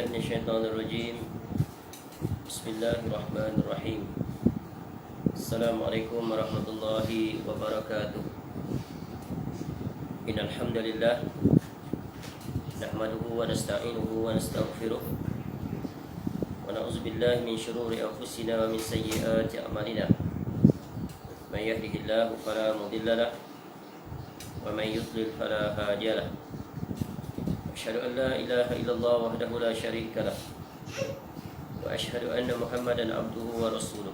بالله من الشيطان الرجيم. بسم الله الرحمن الرحيم. السلام عليكم ورحمة الله وبركاته. إن الحمد لله نحمده ونستعينه ونستغفره ونعوذ بالله من شرور أنفسنا ومن سيئات أعمالنا. من يهده الله فلا مضل له ومن يضلل فلا هادي له. أشهد أن لا إله إلا الله وحده لا شريك له وأشهد أن محمدا عبده ورسوله.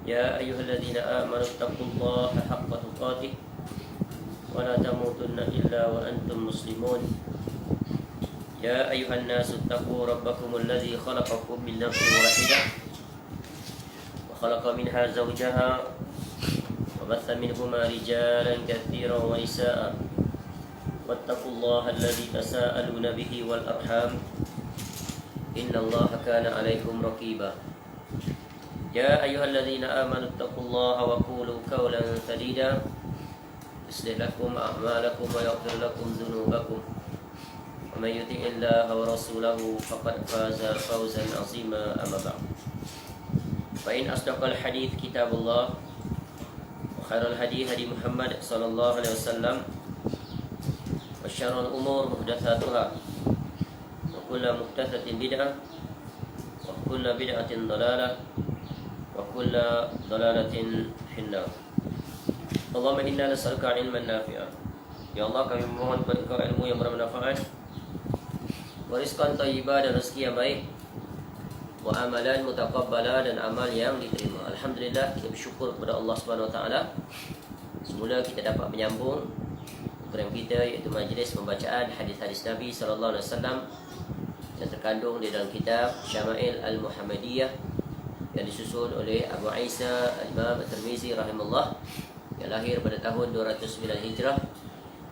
يا أيها الذين آمنوا اتقوا الله حق تقاته ولا تموتن إلا وأنتم مسلمون. يا أيها الناس اتقوا ربكم الذي خلقكم من نفس واحدة وخلق منها زوجها وبث منهما رجالا كثيرا ونساء واتقوا الله الذي تساءلون به والأرحام إن الله كان عليكم رقيبا. يا أيها الذين آمنوا اتقوا الله وقولوا قولا سديدا يصلح لكم أعمالكم ويغفر لكم ذنوبكم ومن يطع الله ورسوله فقد فاز فوزا عظيما. أما بعد فإن أصدق الحديث كتاب الله وخير الهدي هدي محمد صلى الله عليه وسلم وشر الأمور محدثاتها وكل محدثة بدعة وكل بدعة ضلالة وكل ضلالة في النار. Allahumma inna nas'aluka ilman nafi'a. Ya Allah, kami memohon kepada Engkau ilmu yang bermanfaat, rizqan thayyiban dan rezeki yang baik, wa amalan mutaqabbala dan amal yang diterima. Alhamdulillah, kita bersyukur kepada Allah Subhanahu wa taala. Semula kita dapat menyambung program kita, iaitu majlis pembacaan hadis-hadis Nabi sallallahu alaihi wasallam yang terkandung di dalam kitab Syama'il Al-Muhammadiyah yang disusun oleh Abu Isa Al-Imam At-Tirmizi rahimahullah, yang lahir pada tahun 209 Hijrah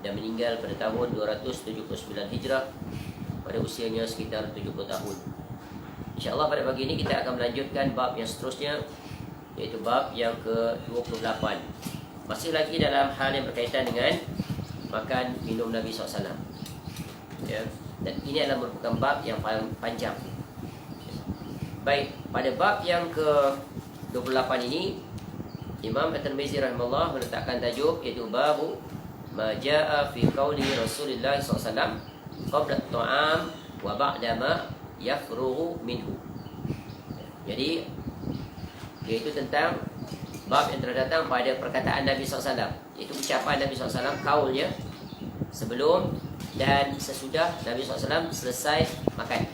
dan meninggal pada tahun 279 Hijrah pada usianya sekitar 70 tahun. InsyaAllah pada pagi ini kita akan melanjutkan bab yang seterusnya, iaitu bab yang ke-28. Masih lagi dalam hal yang berkaitan dengan makan minum Nabi SAW, ya. Dan ini adalah merupakan bab yang paling panjang. Baik, pada bab yang ke-28 ini Imam At-Tirmizi rahimahullah meletakkan tajuk, iaitu babu ma jaa fi qauli Rasulullah SAW qabla at-ta'am wa ba'da ma yafrughu minhu. Jadi iaitu tentang bab yang terdatang pada perkataan Nabi SAW, iaitu ucapan Nabi SAW, kaulnya sebelum dan sesudah Nabi SAW selesai makan.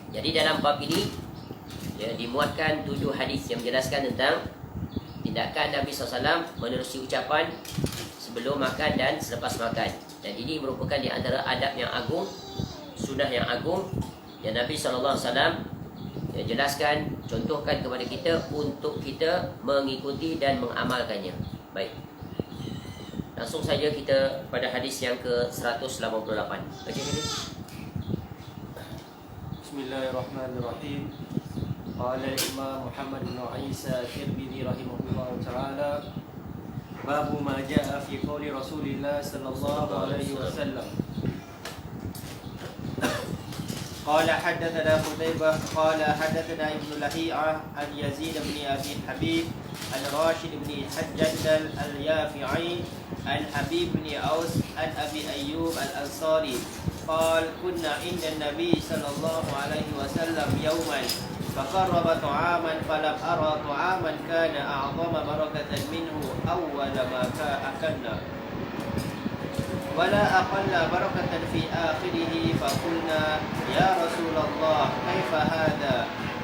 Jadi dalam bab ini dimuatkan 7 hadis yang menjelaskan tentang tindakan Nabi SAW menerusi ucapan sebelum makan dan selepas makan. Dan ini merupakan di antara adab yang agung, sunnah yang agung yang Nabi SAW jelaskan, contohkan kepada kita untuk kita mengikuti dan mengamalkannya. Baik, langsung saja kita pada hadis yang ke-188. Baca hadis. Bismillahirrahmanirrahim. Qala Imam Muhammad bin Isa At-Tirmidzi rahimahullah ta'ala, babu ma jaa fi qouli Rasulillah sallallahu alaihi wasallam. قال حدثنا قتيبة قال حدثنا ابن لهيعة عن يزيد بن أبي حبيب عن راشد بن حجة اليافعي عن حبيب بن أوس عن أبي أيوب الأنصاري قال كنا عند النبي صلى الله عليه وسلم يوما فقرب طعاما فلم أرى طعاما كان أعظم بركة منه أول ما أكلنا ولا أقل بركة في آخره فقلنا يا رسول الله كيف هذا؟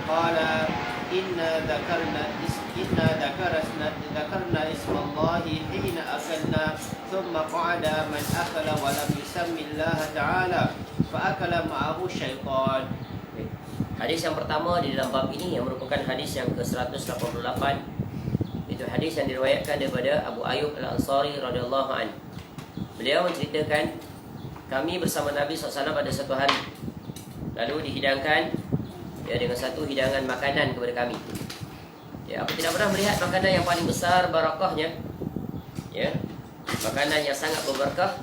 قال إنا ذكرنا اسم الله حين أكلنا ثم قعد من أكل ولم يسم الله تعالى فأكل معه الشيطان. Hadis yang pertama di dalam bab ini yang merupakan hadis yang ke-188, itu hadis yang diriwayatkan daripada Abu Ayyub Al-Ansari radhiyallahu anhu. Beliau menceritakan, kami bersama Nabi SAW pada satu hari, lalu dihidangkan dengan satu hidangan makanan kepada kami. Aku tidak pernah melihat makanan yang paling besar barakahnya, makanan yang sangat berbarakah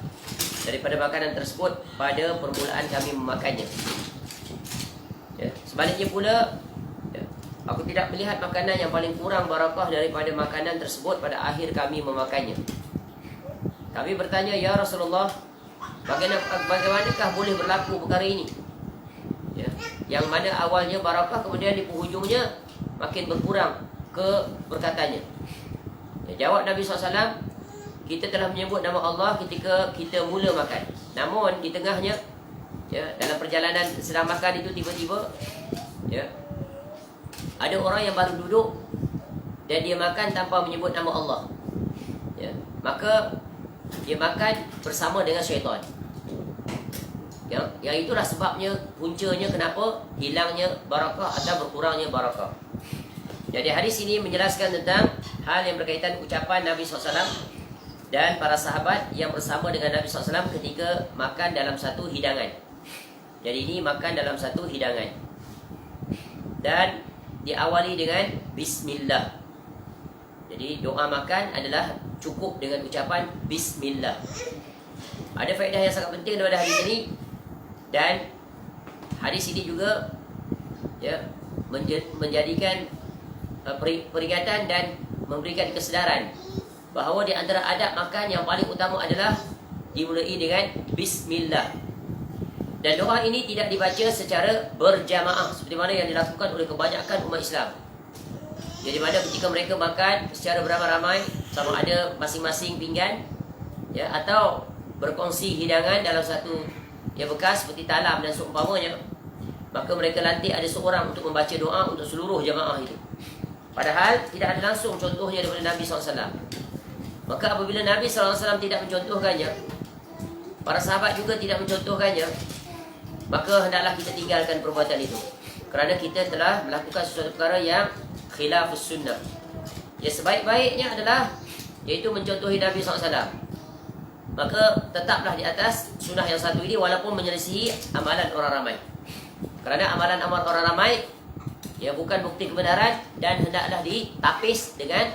daripada makanan tersebut pada permulaan kami memakannya. Ya, sebaliknya pula, ya, aku tidak melihat makanan yang paling kurang barakah daripada makanan tersebut pada akhir kami memakannya. Kami bertanya, ya Rasulullah, bagaimanakah boleh berlaku perkara ini? Ya, yang mana awalnya barakah, kemudian di penghujungnya makin berkurang keberkatannya. Ya, jawab Nabi SAW, kita telah menyebut nama Allah ketika kita mula makan. Namun di tengahnya, ya, dalam perjalanan sedang makan itu tiba-tiba, ya, ada orang yang baru duduk dan dia makan tanpa menyebut nama Allah. Ya, maka dia makan bersama dengan syaitan. Ya, yang itulah sebabnya, puncanya kenapa hilangnya barakah atau berkurangnya barakah. Jadi hadis ini menjelaskan tentang hal yang berkaitan ucapan Nabi SAW dan para sahabat yang bersama dengan Nabi SAW ketika makan dalam satu hidangan. Jadi ini makan dalam satu hidangan dan diawali dengan Bismillah. Jadi doa makan adalah cukup dengan ucapan Bismillah. Ada faedah yang sangat penting daripada hadis ini. Dan hadis ini juga, ya, menjadikan peringatan dan memberikan kesedaran bahawa di antara adab makan yang paling utama adalah dimulai dengan Bismillah. Dan doa ini tidak dibaca secara berjamaah seperti mana yang dilakukan oleh kebanyakan umat Islam. Jadi mana ketika mereka makan secara beramai-ramai, sama ada masing-masing pinggan, ya, atau berkongsi hidangan dalam satu bekas seperti talam dan seumpamanya, maka mereka lantik ada seorang untuk membaca doa untuk seluruh jamaah itu. Padahal tidak ada langsung contohnya daripada Nabi SAW. Maka apabila Nabi SAW tidak mencontohkannya, para sahabat juga tidak mencontohkannya, maka hendaklah kita tinggalkan perbuatan itu, kerana kita telah melakukan sesuatu perkara yang khilafus sunnah. Ya, sebaik-baiknya adalah iaitu mencontohi Nabi SAW. Maka tetaplah di atas sunnah yang satu ini walaupun menyelisihi amalan orang ramai. Kerana amalan orang ramai, ya, bukan bukti kebenaran dan hendaklah ditapis dengan,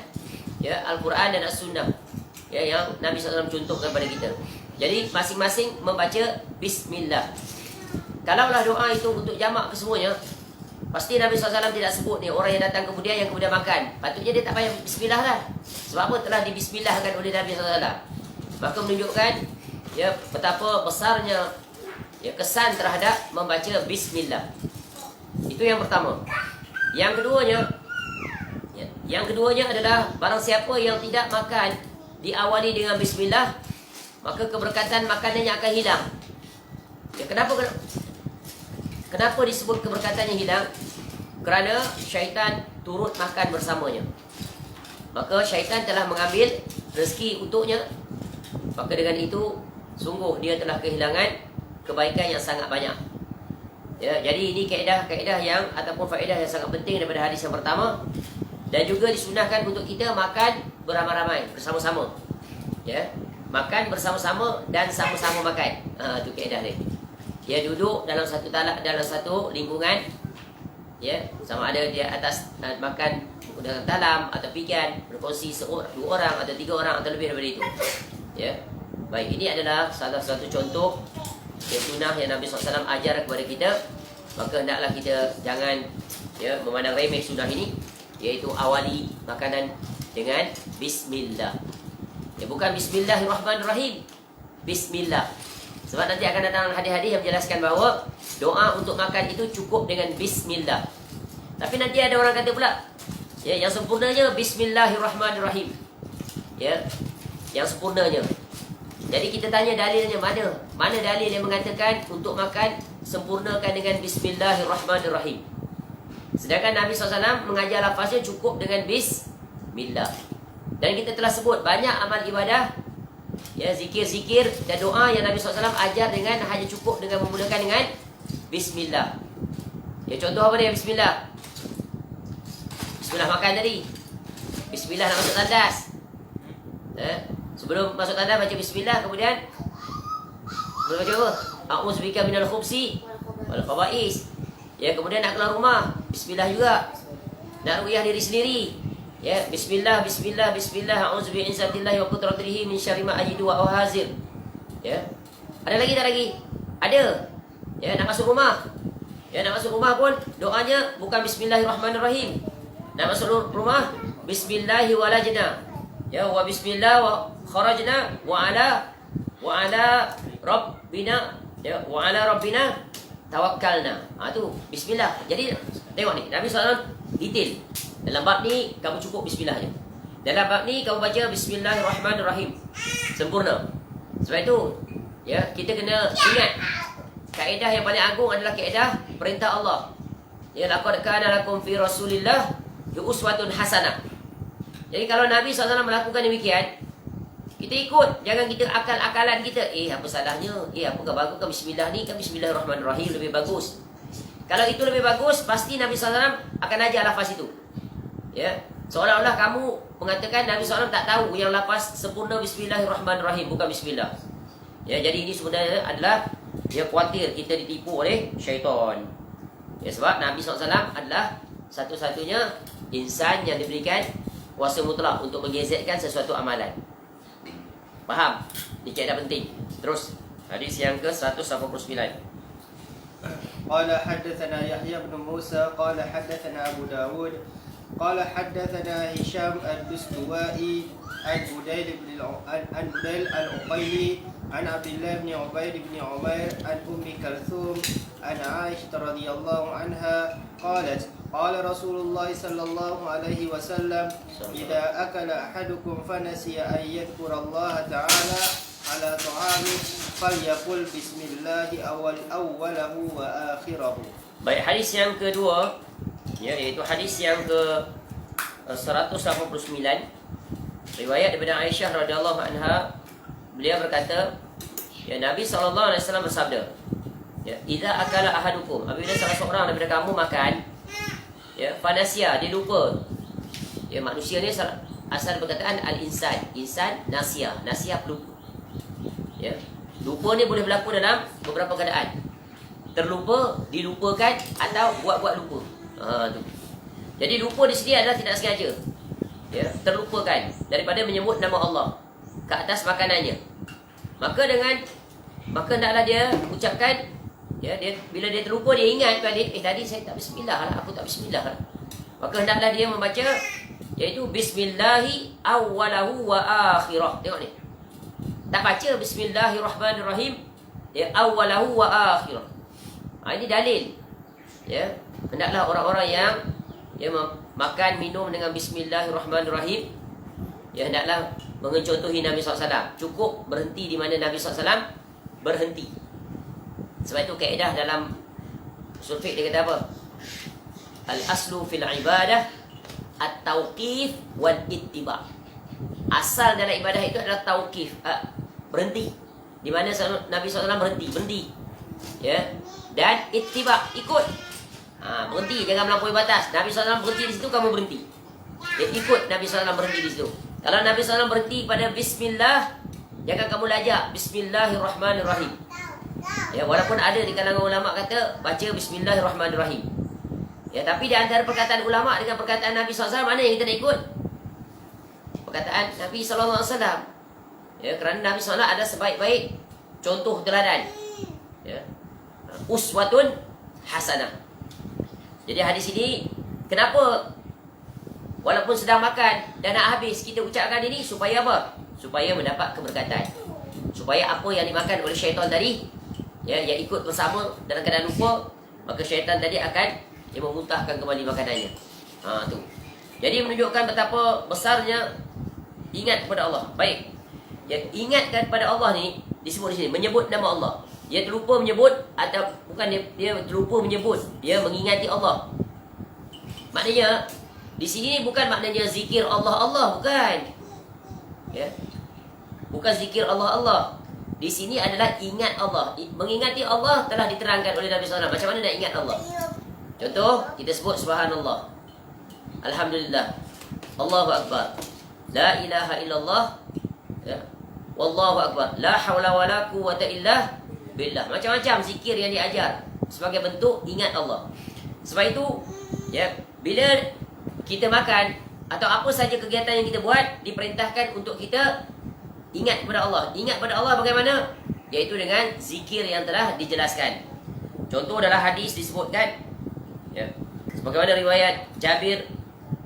ya, Al-Quran dan As-Sunnah, ya, yang Nabi SAW contohkan kepada kita. Jadi masing-masing membaca Bismillah. Kalaulah doa itu untuk jamak kesemuanya, pasti Nabi SAW tidak sebut ni orang yang datang kemudian yang kemudian makan. Patutnya dia tak payah Bismillah lah. Sebab apa? Telah dibismillahkan oleh Nabi SAW. Maka menunjukkan, ya, betapa besarnya, ya, kesan terhadap membaca Bismillah. Itu yang pertama. Yang keduanya adalah barang siapa yang tidak makan diawali dengan Bismillah, maka keberkatan makanannya akan hilang. Ya, kenapa disebut keberkatannya hilang? Kerana syaitan turut makan bersamanya. Maka syaitan telah mengambil rezeki untuknya. Maka dengan itu sungguh dia telah kehilangan kebaikan yang sangat banyak. Ya, jadi ini kaedah yang ataupun faedah yang sangat penting daripada hadis yang pertama. Dan juga disunahkan untuk kita makan beramai-ramai, bersama-sama. Ya, makan bersama-sama dan sama-sama makan. Itu kaedah dia. Dia duduk dalam satu dalam satu lingkungan, ya, sama ada dia atas makan dengan talam atau pikan, berkongsi dua orang atau tiga orang atau lebih daripada itu. Ya, baik, ini adalah salah satu contoh sunnah yang Nabi SAW ajar kepada kita. Maka hendaklah kita jangan, ya, memandang remeh sunnah ini, iaitu awali makanan dengan Bismillah. Ya, bukan Bismillahirrahmanirrahim, Bismillah. Sebab nanti akan datang hadis-hadis yang menjelaskan bahawa doa untuk makan itu cukup dengan Bismillah. Tapi nanti ada orang kata pula, ya, yang sempurnanya Bismillahirrahmanirrahim, ya, yang sempurnanya. Jadi kita tanya dalilnya mana? Mana dalil yang mengatakan untuk makan sempurnakan dengan Bismillahirrahmanirrahim? Sedangkan Nabi SAW mengajar lafaznya cukup dengan Bismillah. Dan kita telah sebut banyak amal ibadah, ya, zikir-zikir dan doa yang Nabi SAW ajar dengan hanya cukup dengan memulakan dengan Bismillah. Ya, contoh apa dia Bismillah? Bismillah makan tadi. Bismillah nak masuk tandas. Sebelum masuk tandas baca Bismillah, kemudian baca apa? A'udzubika minal khubsi wal khaba'is. Ya, kemudian nak keluar rumah, Bismillah juga. Nak ruqyah diri sendiri, ya, Bismillah, Bismillah, Bismillah, a'udzu bi'izzatillahi wa qudratihi min syarri ma ajidu wa ahazir. Ya. Ada lagi tak lagi? Ada. Ya, nak masuk rumah. Ya, nak masuk rumah pun doanya bukan bismillahirrahmanirrahim. Nak masuk rumah bismillahi walajna. Ya, wa bismillah wa kharajna wa ala rabbina, ya, wa ala rabbina tawakkalna. Tu bismillah. Jadi tengok ni, Nabi SAW detail. Dalam bab ni kamu cukup bismillah je. Dalam bab ni kamu baca bismillahirrahmanirrahim. Sempurna. Sebab itu, ya, kita kena ingat kaedah yang paling agung adalah kaedah perintah Allah. Ya, laqad kana lakum fi Rasulillah uswatun hasanah. Jadi kalau Nabi SAW melakukan demikian, kita ikut. Jangan kita akal-akalan kita. Apa salahnya? Apakah bagus kan bismillah ni? Kan bismillahirrahmanirrahim lebih bagus. Kalau itu lebih bagus, pasti Nabi SAW akan ajar lafaz itu. Ya, seolah-olah kamu mengatakan Nabi SAW tak tahu yang lafaz sempurna bismillahirrahmanirrahim, bukan bismillah. Ya, jadi ini sebenarnya adalah dia khawatir kita ditipu oleh syaitan. Ya, sebab Nabi SAW adalah satu-satunya insan yang diberikan kuasa mutlak untuk menggezetkan sesuatu amalan. Faham? Ini kaedah penting. Terus hadis yang ke-189. قال حدثنا يحيى بن موسى قال حدثنا أبو داود قال حدثنا هشام الدستوائي عن بديل العقيلي عن عبد الله بن عبيد بن عمير عن أم كلثوم عن عائشة رضي الله عنها قالت قال رسول الله صلى الله عليه وسلم إذا أكل أحدكم فنسي أن يذكر الله تعالى على طعامه فليقل بسم الله أوله وآخره. Baik, hadis yang kedua, ya, iaitu hadis yang ke 189, riwayat daripada Aisyah radhiyallahu anha. Beliau berkata, ya, Nabi SAW bersabda, ya, idza akala ahadukum, apabila salah seorang daripada kamu makan, ya, fanasia, dia lupa. Ya, manusia ni asal perkataan al-insan, insan nasia, nasia lupa. Ya, lupa ni boleh berlaku dalam beberapa keadaan. Terlupa, dilupakan, atau buat-buat lupa. Tu. Jadi lupa di sini adalah tidak sengaja. Ya, terlupakan daripada menyebut nama Allah ke atas makanannya. Maka hendaklah dia ucapkan, ya, dia bila dia terlupa, dia ingat balik, tadi saya tak bismillah lah, aku tak bismillah lah. Maka hendaklah dia membaca, iaitu bismillahi awwalahu wa akhirah. Tengok ni, tak baca bismillahirrahmanirrahim, ya, awwalahu wa akhirah. Ini dalil, ya, hendaklah orang-orang yang makan minum dengan bismillahirrahmanirrahim, ya, hendaklah mencontohi Nabi SAW. Cukup berhenti di mana Nabi SAW berhenti. Sebab itu kaedah dalam usul fiqh dia kata apa? Al-aslu fil ibadah at-tauqif wal ittiba'. Asal dalam ibadah itu adalah tauqif, berhenti. Di mana Nabi SAW berhenti. Ya. Dan ittiba', ikut. Berhenti, jangan melampaui batas. Nabi SAW berhenti di situ, kamu berhenti. Dia ikut Nabi SAW berhenti di situ. Kalau Nabi SAW berhenti pada bismillah, jangan kamu lajak bismillahirrahmanirrahim. Ya, walaupun ada di kalangan ulama kata baca bismillahirrahmanirrahim. Ya, tapi di antara perkataan ulama dengan perkataan Nabi SAW, mana yang kita nak ikut? Perkataan Nabi SAW. Ya, kerana Nabi SAW ada sebaik-baik contoh teladan. Ya. Uswatun hasanah. Jadi hadis ini, kenapa walaupun sedang makan dan nak habis kita ucapkan ini? Supaya apa? Supaya mendapat keberkatan. Supaya apa yang dimakan oleh syaitan tadi, ya, yang ikut bersama dalam keadaan lupa, maka syaitan tadi akan memuntahkan kembali makanannya. Tu. Jadi menunjukkan betapa besarnya ingat kepada Allah. Baik. Ya, ingatkan kepada Allah ni disebut di sini, menyebut nama Allah. Dia terlupa menyebut, atau bukan dia terlupa menyebut, dia mengingati Allah. Maknanya di sini bukan maknanya zikir Allah, bukan. Ya. Bukan zikir Allah. Di sini adalah ingat Allah. Mengingati Allah telah diterangkan oleh Nabi SAW. Macam mana nak ingat Allah? Contoh, kita sebut subhanallah, alhamdulillah, Allahu akbar, la ilaha illallah, ya, wallahu akbar, la hawla wala quwwata illa billah. Macam-macam zikir yang diajar sebagai bentuk ingat Allah. Sebab itu, ya, bila kita makan atau apa saja kegiatan yang kita buat, diperintahkan untuk kita ingat kepada Allah. Ingat kepada Allah bagaimana? iaitu dengan zikir yang telah dijelaskan. Contoh dalam hadis disebutkan, ya, sebagaimana riwayat Jabir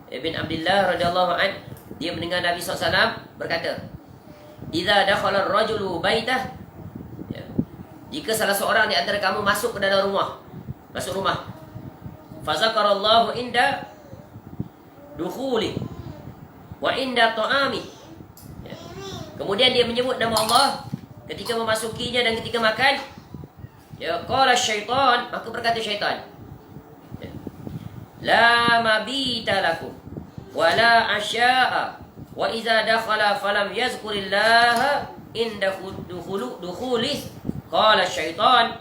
bin Abdullah radhiyallahu an, dia mendengar Nabi SAW berkata, "Idza dakhala ar-rajulu baitah," ya, jika salah seorang di antara kamu masuk ke dalam rumah, fa zakarallahu inda dukhuli wa inda ta'ami, ya, kemudian dia menyebut nama Allah ketika memasukinya dan ketika makan, ya, qala syaitan, maka berkata syaitan, ya, la mabita lakum wa la asya'a wa idza dakhala falam yazkurillaha inda dukhulih qala syaitan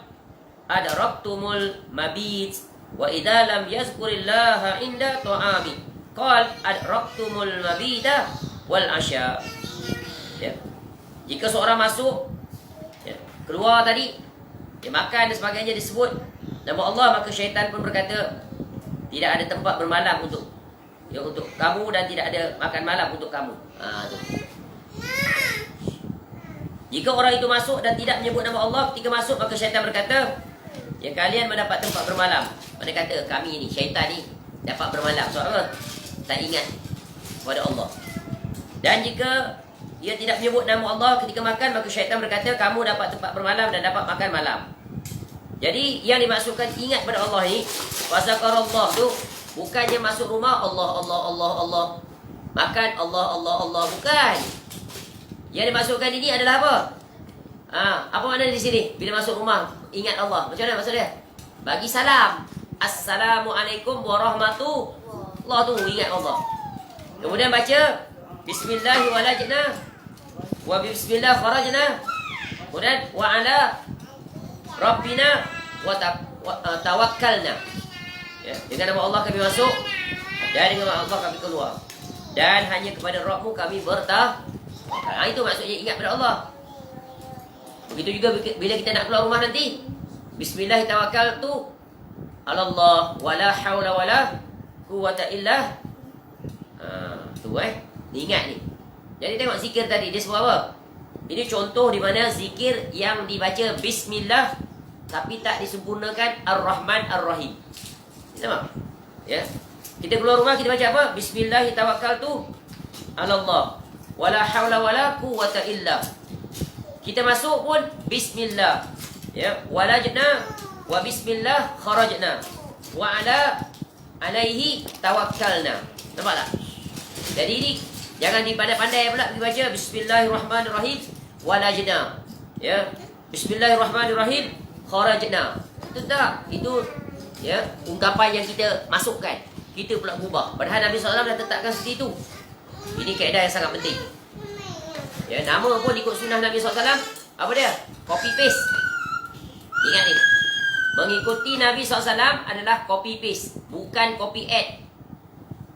adraktumul mabit wa idza lam yazkurillaha inda ta'ami qala adraktumul mabita wal asya'. Ya. Jika seorang masuk, ya, keluar tadi, dia makan dan sebagainya, disebut nama Allah, maka syaitan pun berkata, tidak ada tempat bermalam untuk kamu dan tidak ada makan malam untuk kamu. Tu. Jika orang itu masuk dan tidak menyebut nama Allah ketika masuk, maka syaitan berkata, ya, kalian mendapat tempat bermalam. Mana kata kami ni, syaitan ni dapat bermalam. Sebab apa? Tak ingat kepada Allah. Dan jika dia tidak menyebut nama Allah ketika makan, maka syaitan berkata, kamu dapat tempat bermalam dan dapat makan malam. Jadi yang dimaksudkan ingat pada Allah ni, fazakarallah tu bukannya masuk rumah Allah Allah Allah Allah, makan Allah Allah Allah, bukan. Yang dimaksudkan ini adalah apa? Apa makna di sini? Bila masuk rumah ingat Allah, macam mana maksud dia? Bagi salam, Assalamualaikum warahmatullahi, tu ingat Allah. Kemudian baca Bismillahi walajna wa bismillah kharajna, kemudian wa ala rabbina wa tawakkalna, ya, dengan nama Allah kami masuk dan dengan nama Allah kami keluar, dan hanya kepada Rabbmu kami bertawakal. Itu maksudnya ingat pada Allah. Begitu juga bila kita nak keluar rumah nanti, bismillah tawakkaltu ala Allah wala haula wala quwwata illa tu ingat ni. Jadi tengok zikir tadi dia sebut apa? Ini contoh di mana zikir yang dibaca bismillah tapi tak disempurnakan ar-Rahman ar-Rahim. Sama? Ya. Kita keluar rumah kita baca apa? Bismillah tawakkaltu ala Allah wala haula wala quwwata illa. Kita masuk pun bismillah, ya, walajna wa bismillah kharajna wa ala alaihi tawakkalna. Nampak tak? Jadi ini jangan dipandai-pandai pula dibaca bismillahirrahmanirrahim walajna, ya, bismillahirrahmanirrahim kharajna. Itu tak, itu, ya, ungkapan yang kita masukkan, kita pula ubah. Padahal Nabi SAW dah tetapkan seperti itu. Ini kaedah yang sangat penting. Ya, nama pun ikut sunnah Nabi SAW. Apa dia? Copy paste. Ingat ni, mengikuti Nabi SAW adalah copy paste, bukan copy add.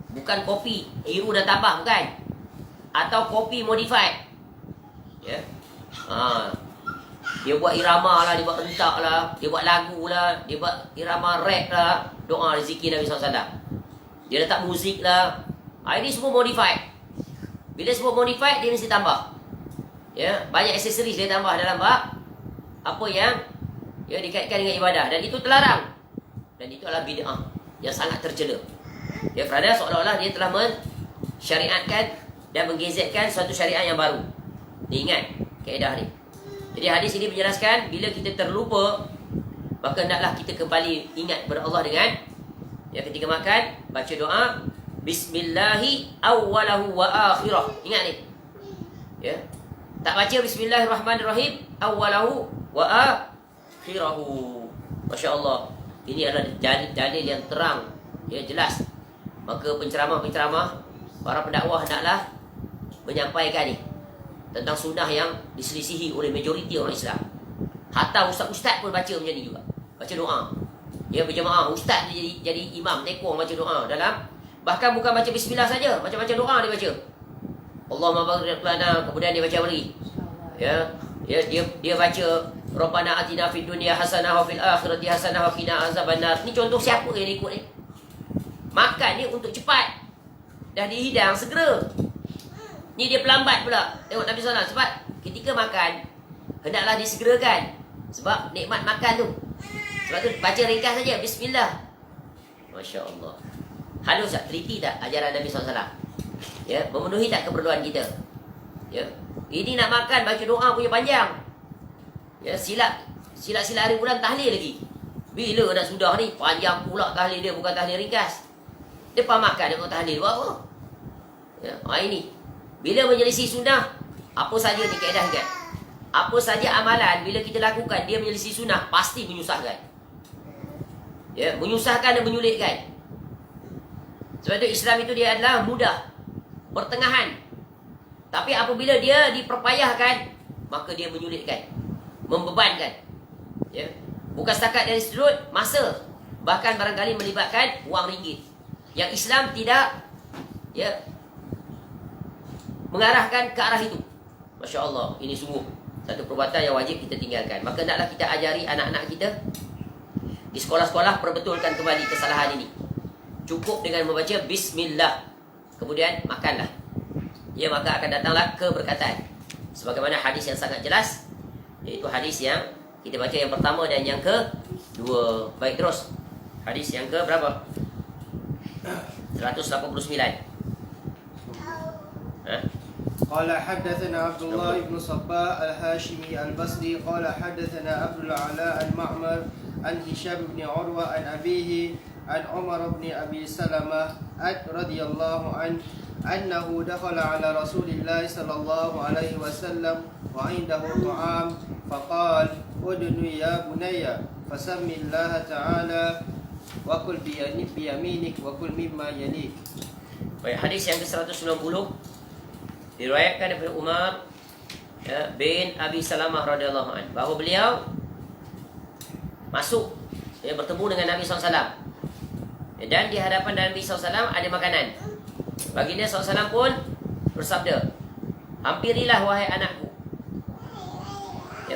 Bukan copy, tiru dan tambah, bukan. Atau copy modified, ya. Dia buat irama lah, dia buat rentak lah, dia buat lagu lah, dia buat irama rap lah, doa zikir Nabi SAW. Dia letak muzik lah. Ini semua modified. Bila semua modified, dia mesti tambah, ya, banyak aksesoris dia tambah dalam bab apa yang, ya, dikaitkan dengan ibadah, dan itu terlarang. Dan itu adalah bid'ah yang sangat tercela. Ya, kerana seolah-olah dia telah mensyariatkan dan menggezetkan suatu syariat yang baru. Ingat kaedah ni. Jadi hadis ini menjelaskan bila kita terlupa, maka hendaklah kita kembali ingat kepada Allah dengan, ya, ketika makan baca doa bismillahi awwalahu wa akhirah. Ingat ni, ya, tak baca bismillahirrahmanirrahim awwalahu wa akhirahu. Masya-Allah, ini adalah dalil yang terang, ya, jelas. Maka penceramah-penceramah, para pendakwah hendaklah menyampaikan ni tentang sunnah yang diselisihi oleh majoriti orang Islam. Hatta ustaz-ustaz pun baca macam ni juga, baca doa, ya, berjemaah. Ustaz jadi imam, tekong baca doa dalam, bahkan bukan baca bismillah saja, macam-macam doa dia baca. Allahumma barik lana, kemudian dia baca apa lagi? Ya, dia baca Rabbana atina fid dunya hasanah wa fil akhirati hasanah wa qina azabannar. Ni contoh siapa yang ikut ni? Makan ni untuk cepat, dah dihidang segera. Ni dia pelambat pula. Tengok Nabi SAW, sebab ketika makan hendaklah disegerakan. Sebab nikmat makan tu. Sebab tu baca ringkas saja, bismillah. Masya Allah. Halus tak? Teliti tak ajaran Nabi SAW? Ya, memenuhi tak keperluan kita? Ya. Ini nak makan, baca doa punya panjang. Ya, sila hari bulan tahlil lagi. Bila nak sudah ni? Panjang pula tahlil dia, bukan tahlil ringkas. Depan makan dia buat tahlil, buat apa? Ya, ini. Bila menyelisih sunnah, apa saja ni kaedah kan? Apa saja amalan bila kita lakukan dia menyelisih sunnah, pasti menyusahkan. Ya, menyusahkan dan menyulitkan. Sebab itu Islam itu dia adalah mudah, pertengahan. Tapi apabila dia diperpayahkan, maka dia menyulitkan, membebankan. Ya. Bukan setakat dari sudut masa, bahkan barangkali melibatkan wang ringgit. Yang Islam tidak mengarahkan ke arah itu. Masya Allah, ini sungguh satu perbuatan yang wajib kita tinggalkan. Maka naklah kita ajari anak-anak kita di sekolah-sekolah, perbetulkan kembali kesalahan ini. Cukup dengan membaca bismillah, kemudian makanlah. Ya, maka akan datanglah keberkatan. Sebagaimana hadis yang sangat jelas, iaitu hadis yang kita baca yang pertama dan yang kedua. Baik, terus. Hadis yang ke berapa? 189. قال حدثنا عبد الله بن صباء الهاشمي البصري قال حدثنا عبد العلاء المعمر عن هشام بن عروة عن أبيه عن عمر بن أبي سلمة رضي الله عنه أنه دخل على رسول الله صلى الله عليه وسلم وعنده طعام فقال ادن يا بني فسم الله تعالى وكل بيمينك وكل مما يليك. Baik, hadis yang ke-190 diriwayatkan daripada Umar bin Abi Salamah radhiyallahu anhu, bahawa beliau masuk bertemu dengan Nabi SAW, dan di hadapan Nabi SAW ada makanan. Baginda SAW pun bersabda, hampirilah wahai anakku,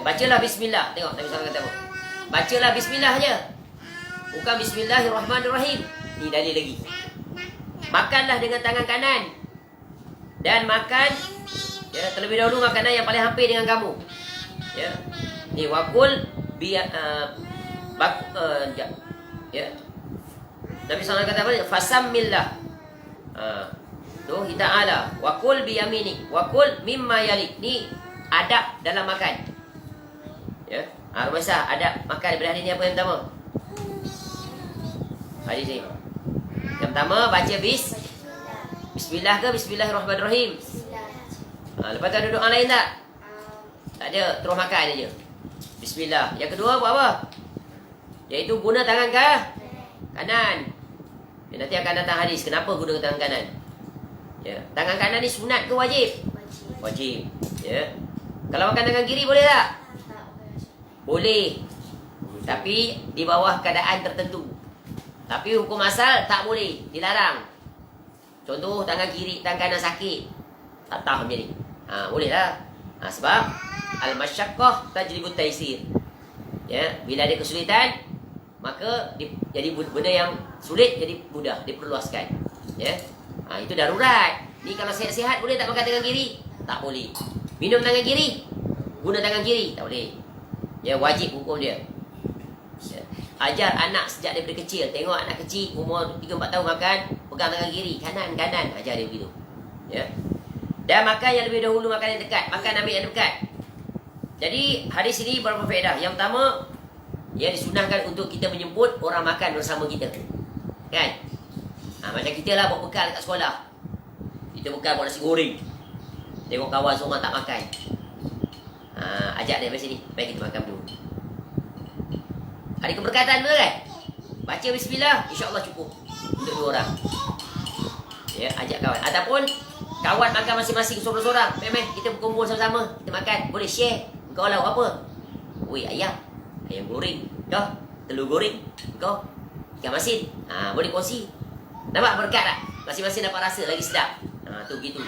bacalah bismillah. Tengok Nabi SAW kata apa? Bacalah bismillah je, bukan bismillahirrahmanirrahim. Ni dalil lagi. Makanlah dengan tangan kanan, dan makan terlebih dahulu makanan yang paling hampir dengan kamu. Ni wakul Nabi SAW kata apa? Fasammillah. Tu kita ala wakul biyaminik wakul mimma yalik. Ni adab dalam makan. Masa adab makan daripada hadis ni apa yang pertama? Hadis ni yang pertama baca bismillah ke bismillahirrahmanirrahim. Lepas tu ada doa lain tak? Tak ada, terus makan aja. Bismillah. Yang kedua buat apa? Iaitu guna tangan ke kanan. Nanti akan datang hadis kenapa guna tangan kanan. Tangan kanan ni sunat ke wajib? Wajib. Kalau makan tangan kiri boleh tak? Boleh. Tapi di bawah keadaan tertentu. Tapi hukum asal tak boleh, dilarang. Contoh tangan kiri, tangan kanan sakit, patah macam ni. Boleh lah. Sebab al-masyaqqah tajlibut taisir. Bila ada kesulitan, maka jadi benda yang sulit jadi mudah, diperluaskan. Itu darurat. Ni kalau sihat-sihat boleh tak makan tangan kiri? Tak boleh. Minum tangan kiri, guna tangan kiri, tak boleh. Wajib hukum dia. Ajar anak sejak daripada kecil. Tengok anak kecil umur 3-4 tahun makan, pegang tangan kiri, kanan. Ajar dia begitu. Dan makan yang lebih dahulu, makan yang dekat, makan ambil yang dekat. Jadi hadis ini beberapa faedah. Yang pertama, disunahkan untuk kita menjemput orang makan bersama kita. Kan? Macam kita lah bawa bekal dekat sekolah. Kita bekal bawa nasi goreng. Tengok kawan semua tak makan. Ajak dia dari sini, baik kita makan dulu. Ada keberkatan betul kan? Baca bismillah, insya-Allah cukup untuk 2 orang. Ajak kawan. Ataupun kawan makan masing-masing seorang-seorang. Memang kita berkumpul sama-sama, kita makan, boleh share. Kau lauk apa? Ayam goreng. Kau telur goreng. Kau ikan masin. Boleh kongsi. Nampak berkat tak? Masing-masing dapat rasa lagi sedap. Tu gitu.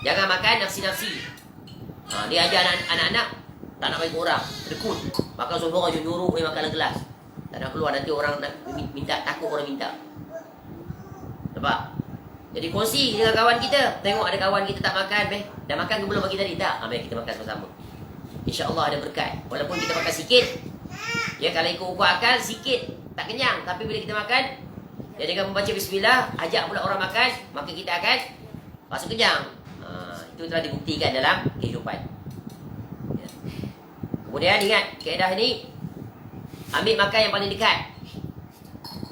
Jangan makan nafsi-nafsi. Dia ajar anak-anak tak nak bagi orang, dekut. Makan seorang nyuruh boleh makan gelas. Tak nak keluar, nanti orang nak minta, takut orang minta. Nampak? Jadi kongsi dengan kawan kita. Tengok ada kawan kita tak makan, dah makan ke belum pagi tadi? Tak. Baik kita makan sama-sama. InsyaAllah ada berkat. Walaupun kita makan sikit. Ya, kalau ikut ukur akal, sikit. Tak kenyang. Tapi bila kita makan, ya, dengan membaca bismillah, ajak pula orang makan, maka kita akan rasa kenyang. Itu telah dibuktikan dalam kehidupan. Ya. Kemudian ingat, kaedah ni, ambil makan yang paling dekat.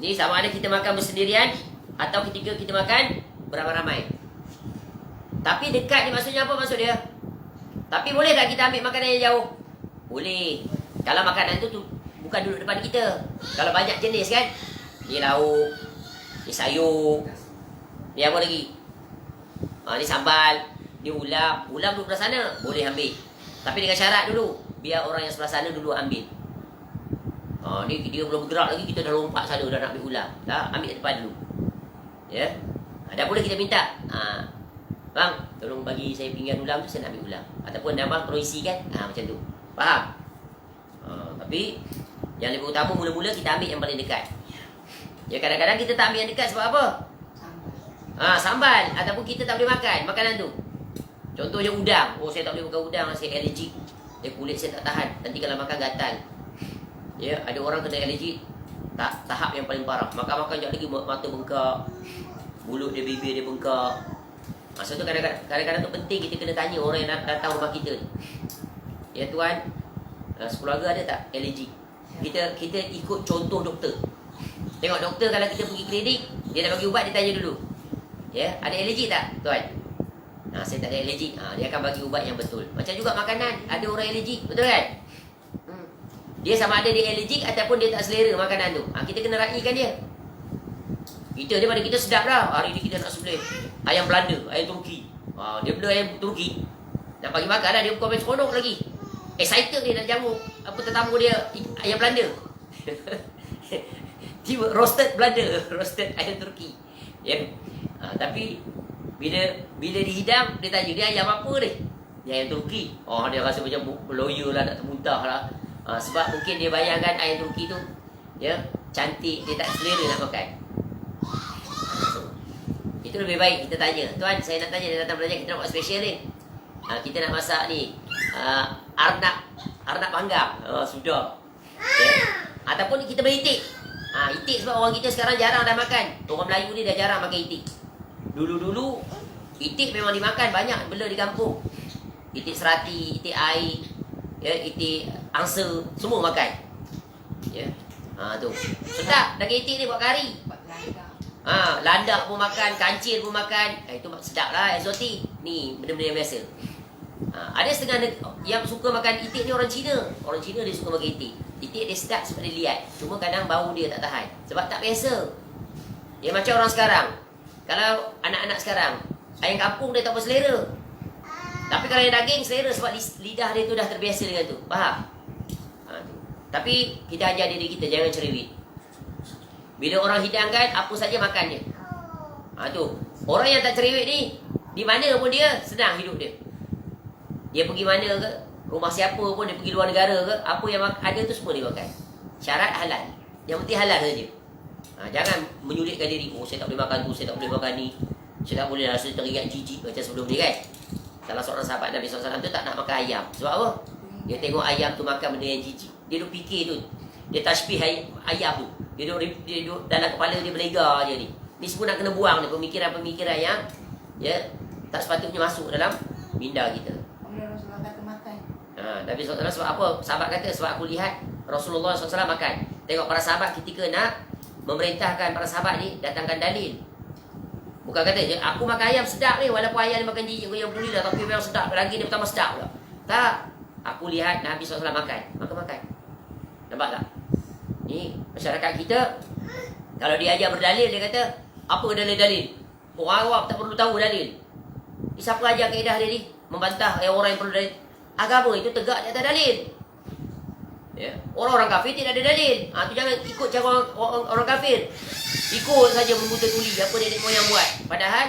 Ni sama ada kita makan bersendirian, atau ketika kita makan beramai-ramai. Tapi dekat ni maksudnya apa maksud dia? Tapi boleh tak kita ambil makanan yang jauh? Boleh. Kalau makanan tu bukan duduk depan kita. Kalau banyak jenis kan? Ni lauk, ni sayur, ni apa lagi? Ni sambal, ni ulam. Ulam duduk belah sana, boleh ambil. Tapi dengan syarat dulu, biar orang yang sebelah sana dulu ambil. Ni dia belum bergerak lagi, kita dah lompat sana, dah nak ambil ulam. Tak, ambil depan dulu. Ya. Dah boleh kita minta. Bang, tolong bagi saya pinggan ulam tu, saya nak ambil ulam. Ataupun abang tolong isikan. Macam tu. Faham? Tapi yang lebih utama mula-mula kita ambil yang paling dekat. Ya, kadang-kadang kita tak ambil yang dekat sebab apa? Sambal. Ataupun kita tak boleh makan makanan tu. Contohnya udang. Saya tak boleh makan udang, saya alergik. Kulit saya tak tahan. Nanti kalau makan gatal. Ya, ada orang kena alergik tahap yang paling parah. Makan-makan sekejap lagi mata bengkak, mulut dia, bibir dia bengkak. Masa tu kadang-kadang tu penting kita kena tanya orang yang datang rumah kita ni. Ya tuan, sekeluarga ada tak alergik? Kita ikut contoh doktor. Tengok doktor kalau kita pergi klinik, dia nak bagi ubat, dia tanya dulu. Ya, ada alergik tak tuan? Saya tak ada alergik. Dia akan bagi ubat yang betul. Macam juga makanan, ada orang alergik, betul kan? Dia sama ada dia alergik ataupun dia tak selera makanan tu. Kita kena raikan dia. Kita daripada kita sedap dah. Hari ni kita nak sembelih ayam Belanda, ayam Turki. Dia bela ayam Turki. Nak bagi makan dah, dia bukan main seronok lagi. Excited dia nak jamu tetamu dia ayam Belanda. Tiba roasted Belanda, roasted ayam Turki. Ya. Tapi bila dihidang, dia tanya dia ayam apa ni? Dia ayam Turki. Dia rasa macam lawyer lah, nak termuntah lah. Sebab mungkin dia bayangkan ayam Turki tu, ya, cantik, dia tak selera nak makan. Itu lebih baik kita tanya, tuan, saya nak tanya, dia datang belajar, kita nak buat special ni. Kita nak masak ni, arnab panggang. Sudah. Okay. Ataupun kita beritik. Itik sebab orang kita sekarang jarang dah makan. Orang Melayu ni dah jarang makan itik. Dulu-dulu itik memang dimakan banyak bela di kampung. Itik serati, itik air, ya, itik angsa, semua makan. Ya. Tu. Sedap daging itik ni buat kari. Landak pun makan, kancil pun makan. Itu sedap lah, eksotik. Ni benda-benda yang biasa. Ada setengah yang suka makan itik ni orang Cina. Orang Cina dia suka makan itik. Itik dia sedap sebab dia liat. Cuma kadang bau dia tak tahan. Sebab tak biasa. Dia macam orang sekarang. Kalau anak-anak sekarang, ayam kampung dia tak berselera. Tapi kalau yang daging selera sebab lidah dia tu dah terbiasa dengan tu. Faham? Tapi kita ajar diri kita jangan cerewet. Bila orang hidangkan, apa saja makan dia. Tu. Orang yang tak cerewet ni, di mana pun dia senang hidup dia. Dia pergi mana ke, rumah siapa pun, dia pergi luar negara ke, apa yang ada tu semua dia makan. Syarat halal. Yang penting halal saja. Jangan menyulitkan diri. Saya tak boleh makan tu, saya tak boleh makan ni, saya tak boleh rasa teringat jijik macam sebelum ni kan. Salah seorang sahabat Nabi SAW tu tak nak makan ayam. Sebab apa? Dia tengok ayam tu makan benda yang jijik. Dia duk fikir tu. Dia tashbih ayam tu. Dia duk dalam kepala dia berlega je ni. Ni semua nak kena buang ni. Pemikiran-pemikiran yang tak sepatutnya masuk dalam minda kita. Rasulullah kata makan. Nabi SAW sebab apa? Sahabat kata sebab aku lihat Rasulullah SAW makan. Tengok para sahabat ketika nak memerintahkan para sahabat ni datangkan dalil. Bukan kata je, aku makan ayam sedap ni, walaupun ayam ni makan jijik yang boleh lah, tapi memang sedap, lagi dia pertama sedap pula. Tak, aku lihat Nabi SAW makan. Makan. Nampak tak? Ni masyarakat kita, kalau dia ajar berdalil, dia kata, apa dalil-dalil? Orang awam tak perlu tahu dalil. Siapa ajar kaedah dia ni? Membantah orang yang perlu dalil. Agama itu tegak di atas dalil. Ya. Orang-orang kafir tidak ada dalil. Tu jangan ikut cara orang kafir. Ikut saja membuta tuli apa nenek moyang buat. Padahal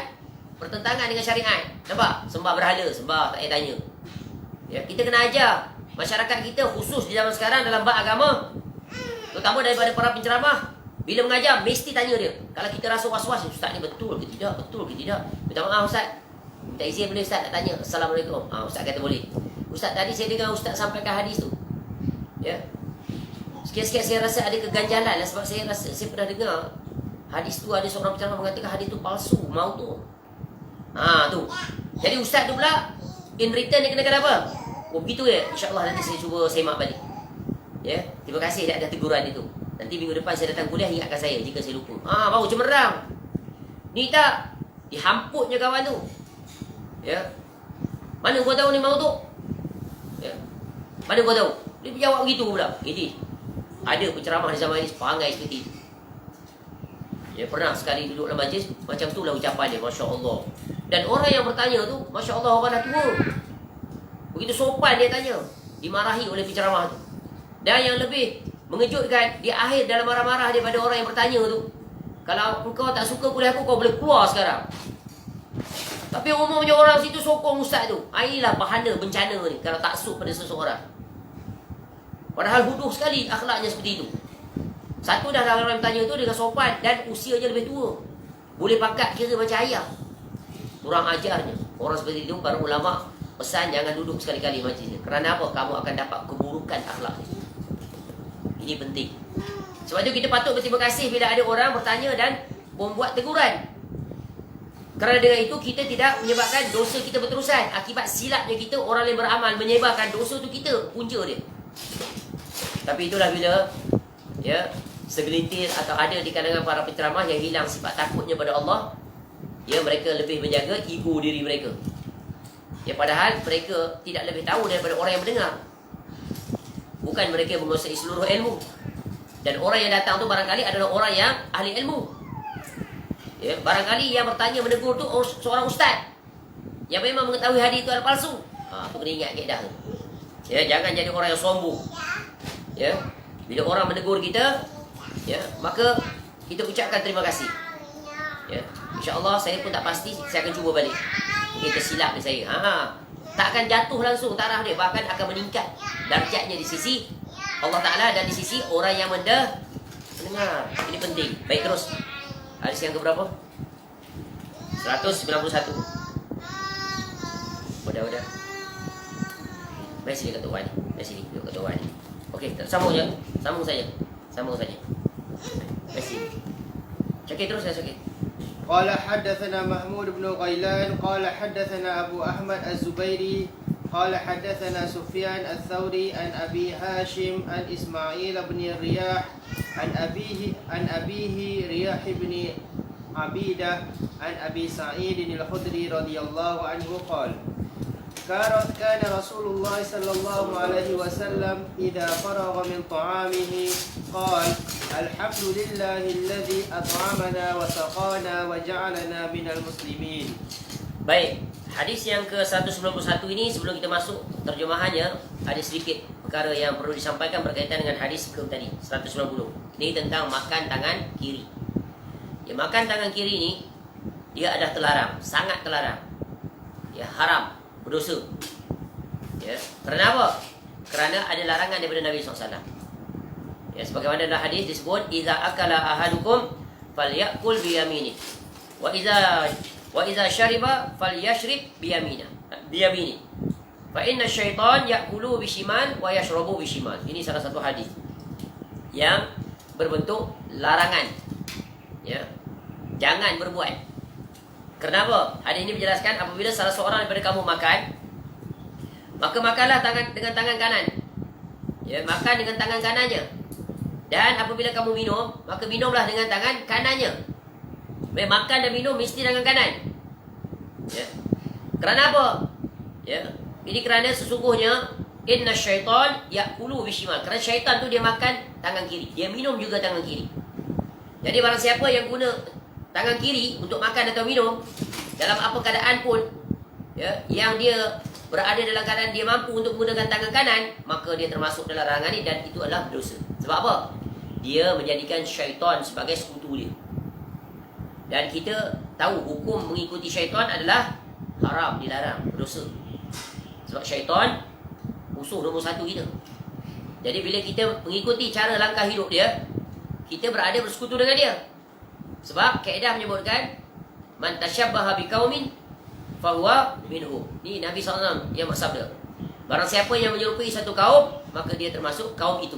bertentangan dengan syariat. Nampak? Sembah berhala, sembah tak payah tanya. Ya, kita kena ajar masyarakat kita khusus di zaman sekarang dalam bab agama. Terutama daripada para penceramah. Bila mengajar mesti tanya dia. Kalau kita rasa was-was, ustaz ni betul ke tidak? Betul ke tidak? Minta maaf ustaz. Minta izin boleh ustaz nak tanya. Assalamualaikum. Ustaz kata boleh. Ustaz tadi saya dengar Ustaz sampaikan hadis tu. Ya. Sikit-sikit saya rasa ada keganjalan lah, sebab saya rasa saya pernah dengar hadis tu, ada seorang penceramah mengatakan hadis tu palsu, mau tu. Tu. Jadi Ustaz tu pula in return dia kenakan apa? Oh begitu ya. InsyaAllah nanti saya cuba semak balik. Ya. Terima kasih atas teguran itu. Nanti minggu depan saya datang kuliah, ingatkan saya jika saya lupa. Baru cemerlang. Ni tak dihamputnya kawan tu. Ya. Mana kau tahu ni mau tu? Ya. Mana kau tahu? Dia jawab begitu pula. Ini ada penceramah di zaman ini sepangai seperti itu. Ya, pernah sekali duduk dalam majlis, macam itulah ucapan dia, Masya Allah. Dan orang yang bertanya tu, Masya Allah, orang dah tua. Begitu sopan dia tanya. Dimarahi oleh penceramah tu. Dan yang lebih mengejutkan, di akhir dalam marah-marah daripada orang yang bertanya tu, kalau engkau tak suka kuliah aku, kau boleh keluar sekarang. Tapi umumnya orang situ sokong ustaz tu. Inilah bahana bencana ni kalau taksub pada seseorang. Padahal huduh sekali akhlaknya seperti itu. Satu dah orang bertanya tu dengan sopan dan usianya lebih tua. Boleh pangkat kira macam ayah. Kurang ajarnya. Orang seperti itu para ulama pesan jangan duduk sekali-kali majlis ni. Kerana apa? Kamu akan dapat keburukan akhlak. Ini penting. Sebab itu kita patut berterima kasih bila ada orang bertanya dan membuat teguran. Kerana dengan itu kita tidak menyebabkan dosa kita berterusan. Akibat silapnya kita, orang yang beramal menyebarkan dosa tu kita punca dia. Tapi itulah bila ya segelintir atau ada di kalangan para penceramah yang hilang sifat takutnya pada Allah, ya mereka lebih menjaga ego diri mereka. Ya padahal mereka tidak lebih tahu daripada orang yang mendengar. Bukan mereka menguasai seluruh ilmu. Dan orang yang datang tu barangkali adalah orang yang ahli ilmu. Ya, barangkali yang bertanya menegur tu seorang ustaz yang memang mengetahui hadis itu adalah palsu. Tu kena ingat kaedah tu. Ya, jangan jadi orang yang sombong. Ya, bila orang menegur kita, ya, maka kita ucapkan terima kasih. Ya, insya-Allah saya pun tak pasti, saya akan cuba balik. Mungkin tersilap ni saya. Tak akan jatuh langsung taraf dia, bahkan akan meningkat darjatnya di sisi Allah Taala dan di sisi orang yang mendengar. Ini penting. Baik terus. Hadis yang keberapa? 191. Udah. Mari sini ketua ni. Mari sini duduk ketua ni. Okey, sambung je. Sambung saja. Mari sini. Cakap terus saya cakap. قال حدثنا محمود بن غيلان قال حدثنا أبو أحمد الزبيري قال حدثنا سفيان الثوري عن أبي هاشم عن إسماعيل بن الرياح عن أبيه رياح بن عبيدة عن أبي سعيد الخدري رضي الله عنه قال كان رسول الله صلى الله عليه وسلم إذا فرغ من طعامه قال الحمد لله الذي أطعمنا وسقانا وجعلنا من المسلمين. Baik, hadis yang ke-191 ini sebelum kita masuk terjemahannya ada sedikit perkara yang perlu disampaikan berkaitan dengan hadis ke tadi 190. Ini tentang makan tangan kiri. Ya, makan tangan kiri ini dia adalah terlarang, sangat terlarang. Ya, haram, berdosa. Ya, kerana apa? Kerana ada larangan daripada Nabi SAW. Ya, sebagaimana dalam hadis disebut iza akala ahadukum falyakul biyamini wa iza syariba falyashrib biyamini fa inna syaitan yakulu bishimal wa yashrabu bishimal. Ini salah satu hadis yang berbentuk larangan. Ya, jangan berbuat. Kenapa? Hadis ini menjelaskan apabila salah seorang daripada kamu makan, maka makanlah dengan tangan kanan. Ya, makan dengan tangan kanannya. Dan apabila kamu minum, maka minumlah dengan tangan kanannya. Makan dan minum mesti dengan kanan. Ya. Kerana apa? Ya. Ini kerana sesungguhnya inna syaitan yakulu bishimal. Kerana syaitan tu dia makan tangan kiri, dia minum juga tangan kiri. Jadi barang siapa yang guna tangan kiri untuk makan atau minum dalam apa keadaan pun, ya, yang dia berada dalam keadaan dia mampu untuk menggunakan tangan kanan, maka dia termasuk dalam larangan ini dan itu adalah dosa. Sebab apa? Dia menjadikan syaitan sebagai sekutu dia. Dan kita tahu hukum mengikuti syaitan adalah haram, dilarang, berdosa. Sebab syaitan musuh nombor satu kita. Jadi bila kita mengikuti cara langkah hidup dia, kita berada bersekutu dengan dia. Sebab kaedah menyebutkan man tasyabbaha biqaumin fahuwa minhum. Ni Nabi SAW yang bersabda. Barang siapa yang menyerupai satu kaum, maka dia termasuk kaum itu.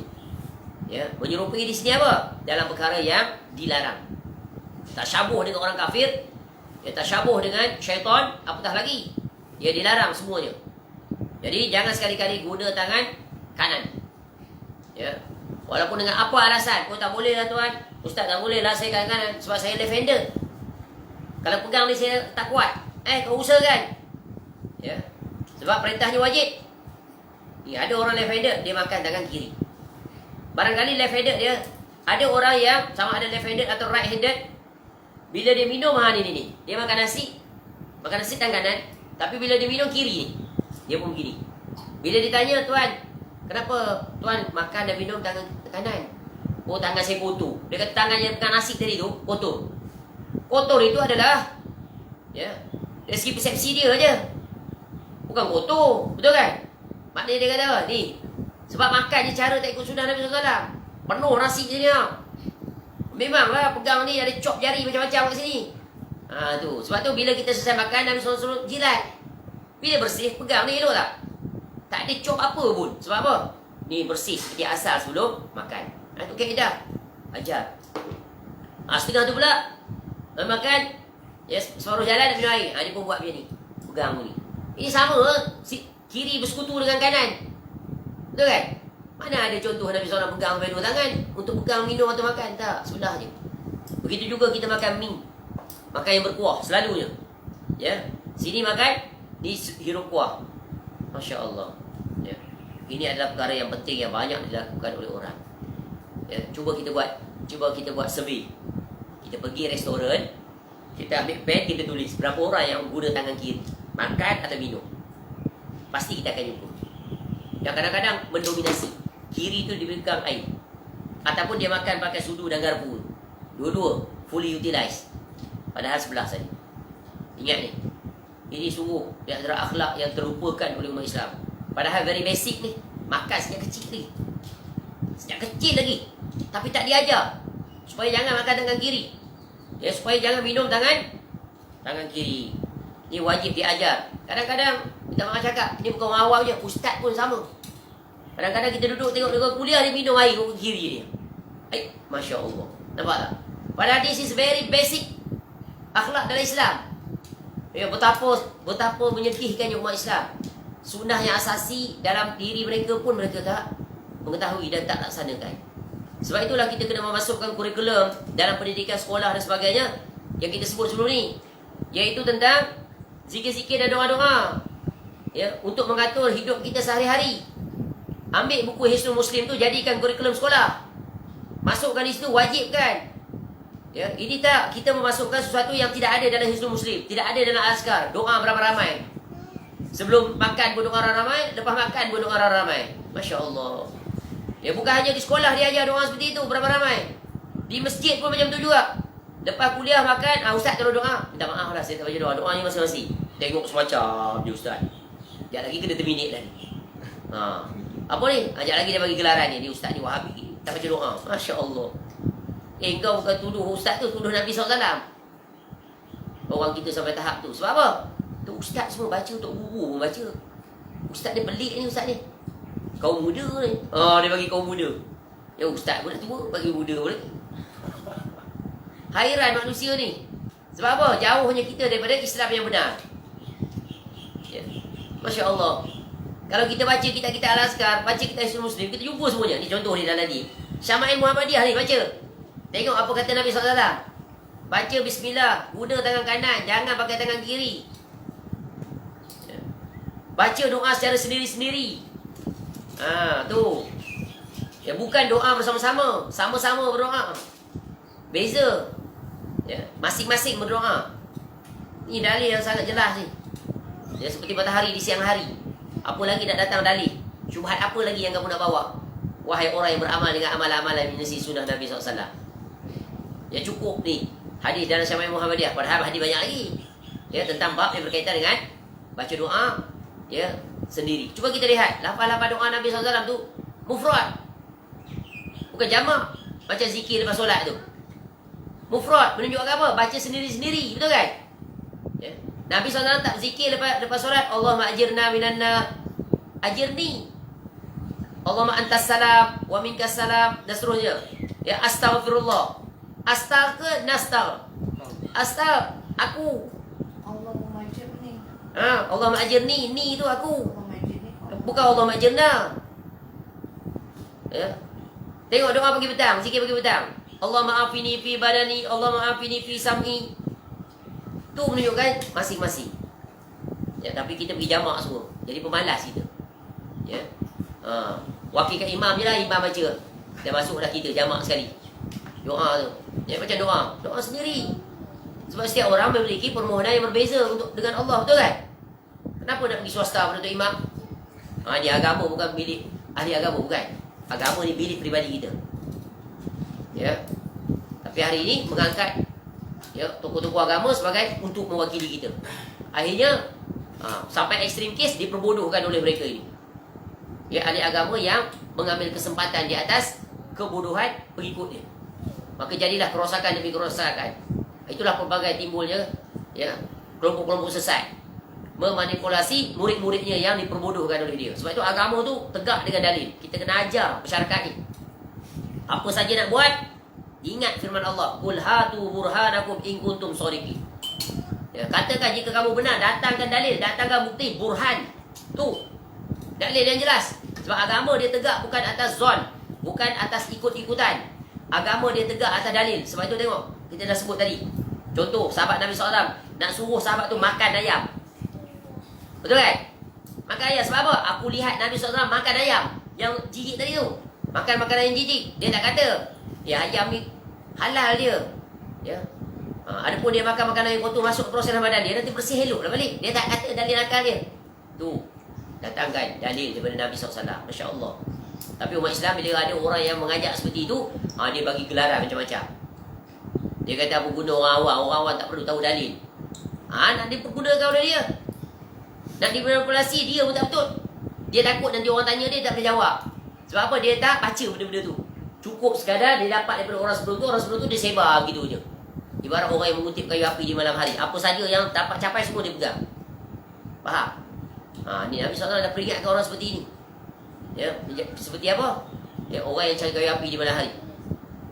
Ya, menyerupai di sini apa? Dalam perkara yang dilarang. Tasyabuh dengan orang kafir, ya tasyabuh dengan syaitan, apatah lagi. Dia dilarang semuanya. Jadi jangan sekali-kali guna tangan kanan. Ya. Walaupun dengan apa alasan, tak boleh lah tuan. Ustaz tak boleh lah saya kanan-kanan sebab saya left-hander. Kalau pegang ni saya tak kuat. Kau usahakan. Ya. Sebab perintahnya wajib. Ni ada orang left-hander, dia makan tangan kiri. Barangkali left-handed dia, ada orang yang sama ada left-handed atau right-handed, bila dia minum ni, dia makan nasi tangan kanan, tapi bila dia minum kiri ni, dia pun begini. Bila ditanya, tuan, kenapa tuan makan dan minum tangan kanan? Oh, tangan saya kotor. Dia kata tangan yang pegang nasi tadi tu kotor. Kotor itu adalah, ya, dari segi persepsi dia aja, bukan kotor, betul kan? Maknanya dia kata apa? Ni, sebab makan je cara tak ikut sunnah Nabi SAW. Penuh nasi je ni. Memanglah pegang ni ada cop jari macam-macam kat sini. Tu. Sebab tu bila kita selesai makan, Nabi SAW jilat. Bila bersih, pegang ni elok tak? Tak ada cop apa pun. Sebab apa? Ni bersih seperti asal sebelum makan. Tu kaedah. Ajar. Setengah tu pula, makan, ya, separuh jalan nak minum air. Dia pun buat macam ni. Pegang ni. Ini sama. Kiri bersekutu dengan kanan. Betul kan? Mana ada contoh Nabi SAW pegang sampai 2 tangan untuk pegang minum atau makan? Tak, sebelah je. Begitu juga kita makan mie. Makan yang berkuah, selalunya. Ya, sini makan, ni hirup kuah. Masya Allah. Ya. Ini adalah perkara yang penting yang banyak dilakukan oleh orang. Ya, cuba kita buat survey. Kita pergi restoran, kita ambil pen, kita tulis berapa orang yang guna tangan kiri, makan atau minum. Pasti kita akan jumpa. Yang kadang-kadang mendominasi. Kiri tu dipegang air. Ataupun dia makan pakai sudu dan garpu. Dua-dua fully utilized. Padahal sebelah saja. Ingat ni. Ini sungguh di antara akhlak yang terlupakan oleh umat Islam. Padahal very basic ni. Makan sejak kecil lagi. Sejak kecil lagi. Tapi tak diajar. Supaya jangan makan tangan kiri. Ya, supaya jangan minum tangan kiri. Ini wajib diajar. Kadang-kadang kita makan cakap, ini bukan orang awam je, ustaz pun sama. Kadang-kadang kita duduk tengok kuliah, dia minum air ke kiri dia. Masya Allah. Nampak tak? Padahal this is very basic akhlak dalam Islam. Ya, betapa menyedihkannya umat Islam. Sunnah yang asasi dalam diri mereka pun mereka tak mengetahui dan tak laksanakan. Sebab itulah kita kena memasukkan kurikulum dalam pendidikan sekolah dan sebagainya yang kita sebut sebelum ni, iaitu tentang zikir-zikir dan doa-doa, ya, untuk mengatur hidup kita sehari-hari. Ambil buku Hisnul Muslim tu, jadikan kurikulum sekolah. Masukkan di situ, wajibkan. Ya, ini tak kita memasukkan sesuatu yang tidak ada dalam Hisnul Muslim, tidak ada dalam azkar. Doa berapa ramai? Sebelum makan pun doa ramai, lepas makan pun doa ramai. Masya Allah. Ya, bukan hanya di sekolah dia ajar doa seperti itu, berapa ramai. Di masjid pun macam tu juga. Lepas kuliah makan, ustaz tolong doa. Minta maaf lah, saya tak baca doa. Doanya masing-masing. Tengok semacam je ustaz. Sekejap lagi kena terminate dah ni. Apa ni? Sekejap lagi dia bagi gelaran ni. Ni ustaz ni Wahabi. Tak baca doa. Masya Allah. Kau bukan tuduh ustaz tu, tuduh Nabi SAW. Orang kita sampai tahap tu. Sebab apa? Tu ustaz semua baca untuk guru pun baca. Ustaz ni pelik ni, ustaz ni. Kaum muda ni. Dia bagi kaum muda. Ya, ustaz pun dah tua, bagi muda pun lagi. Hairan manusia ni. Sebab apa? Jauhnya kita daripada Islam yang benar. Ya. Masya Allah. Kalau kita baca kitab-kitab Al-Azkar, baca kitab Hisnul Muslim, kita jumpa semuanya. Ni contoh ni dalam ni. Syama'il Muhammadiyah ni, baca. Tengok apa kata Nabi SAW. Baca bismillah, guna tangan kanan, jangan pakai tangan kiri. Ya. Baca doa secara sendiri-sendiri. Tu. Ya, bukan doa bersama-sama, sama-sama berdoa. Beza. Ya, masing-masing berdoa. Ini dalil yang sangat jelas ni. Ya, seperti matahari di siang hari. Apa lagi nak datang dalil? Syubhat apa lagi yang kamu nak bawa? Wahai orang yang beramal dengan amalan-amalan menyisi sunnah Nabi SAW. Ya, cukup ni hadis dalam Syama'il Muhammadiyah. Padahal hadis banyak lagi. Ya, tentang bab yang berkaitan dengan baca doa, ya, sendiri. Cuba kita lihat lafaz-lafaz doa Nabi SAW tu mufrad. Bukan jamak macam zikir lepas solat tu. Mufrad menunjukkan apa? Baca sendiri-sendiri, betul kan? Ya. Nabi SAW tak zikir lepas solat, Allahumma ajirna minan nar, ajirni. Allahumma antas salam wa minkas salam dan seterusnya. Ya, astaghfirullah. Astag ke nastag? Astag, aku. Allah memajir ni. Allah ma'ajirni, ni itu aku. Allah memajir ni. Bukan Allah ma'ajirna. Ya. Tengok doa pagi petang, zikir pagi petang. Allah ma'afini fi badani, Allah ma'afini fi sam'i. Tu menunjukkan masing-masing. Ya, tapi kita pergi jamak semua. Jadi pemalas kita. Ya. Wakilkan imam je lah, imam baca. Dah masuklah kita jamak sekali. Doa tu. Ya, macam doa. Doa sendiri. Sebab setiap orang memiliki permohonan yang berbeza untuk dengan Allah, betul kan? Kenapa nak pergi swasta menuntut imam? Dia agama bukan milik ahli agama, bukan. Agama ni milik peribadi kita. Ya. Tapi hari ini mengangkat ya tokoh-tokoh agama sebagai untuk mewakili kita. Akhirnya sampai ekstrim kes diperbodohkan oleh mereka ini. Ya, ahli agama yang mengambil kesempatan di atas kebodohan pengikutnya. Maka jadilah kerosakan demi kerosakan. Itulah pelbagai timbulnya ya kelompok-kelompok sesat memanipulasi murid-muridnya yang diperbodohkan oleh dia. Sebab itu agama tu tegak dengan dalil. Kita kena ajar masyarakat ni. Apa saja nak buat, ingat firman Allah, "Qul hatu burhanakum in kuntum shadiqin." Ya, katakan jika kamu benar, datangkan dalil, datangkan bukti, burhan. Tu dalil yang jelas. Sebab agama dia tegak bukan atas zon, bukan atas ikut-ikutan. Agama dia tegak atas dalil. Sebab itu tengok, kita dah sebut tadi. Contoh, sahabat Nabi SAW nak suruh sahabat tu makan ayam. Betul kan? Makan ayam sebab apa? Aku lihat Nabi SAW makan ayam yang jijik tadi tu. Makan makanan yang jijik. Dia tak kata, ya ayam ni halal dia. Ya. Adapun dia makan makanan yang kotor masuk proses badan dia, nanti bersih elok lah balik. Dia tak kata dalil akal dia. Tu. Datangkan dalil daripada Nabi SAW. Masya Allah. Tapi umat Islam bila ada orang yang mengajak seperti itu, dia bagi gelaran macam-macam. Dia kata apa guna orang awam. Orang awam tak perlu tahu dalil. Nak dipergunakan oleh dia. Nak dimanipulasi dia pun tak betul. Dia takut nanti orang tanya dia tak boleh jawab. Sebab apa? Dia tak baca benda-benda tu. Cukup sekadar dia dapat daripada orang sebelum tu. Orang sebelum tu dia sebar begitu je. Ibarat orang yang mengutip kayu api di malam hari. Apa saja yang dapat capai semua dia pegang. Faham? Ni Nabi SAW dah peringatkan orang seperti ini. Ya, seperti apa? Ya, orang yang cari kayu api di malam hari.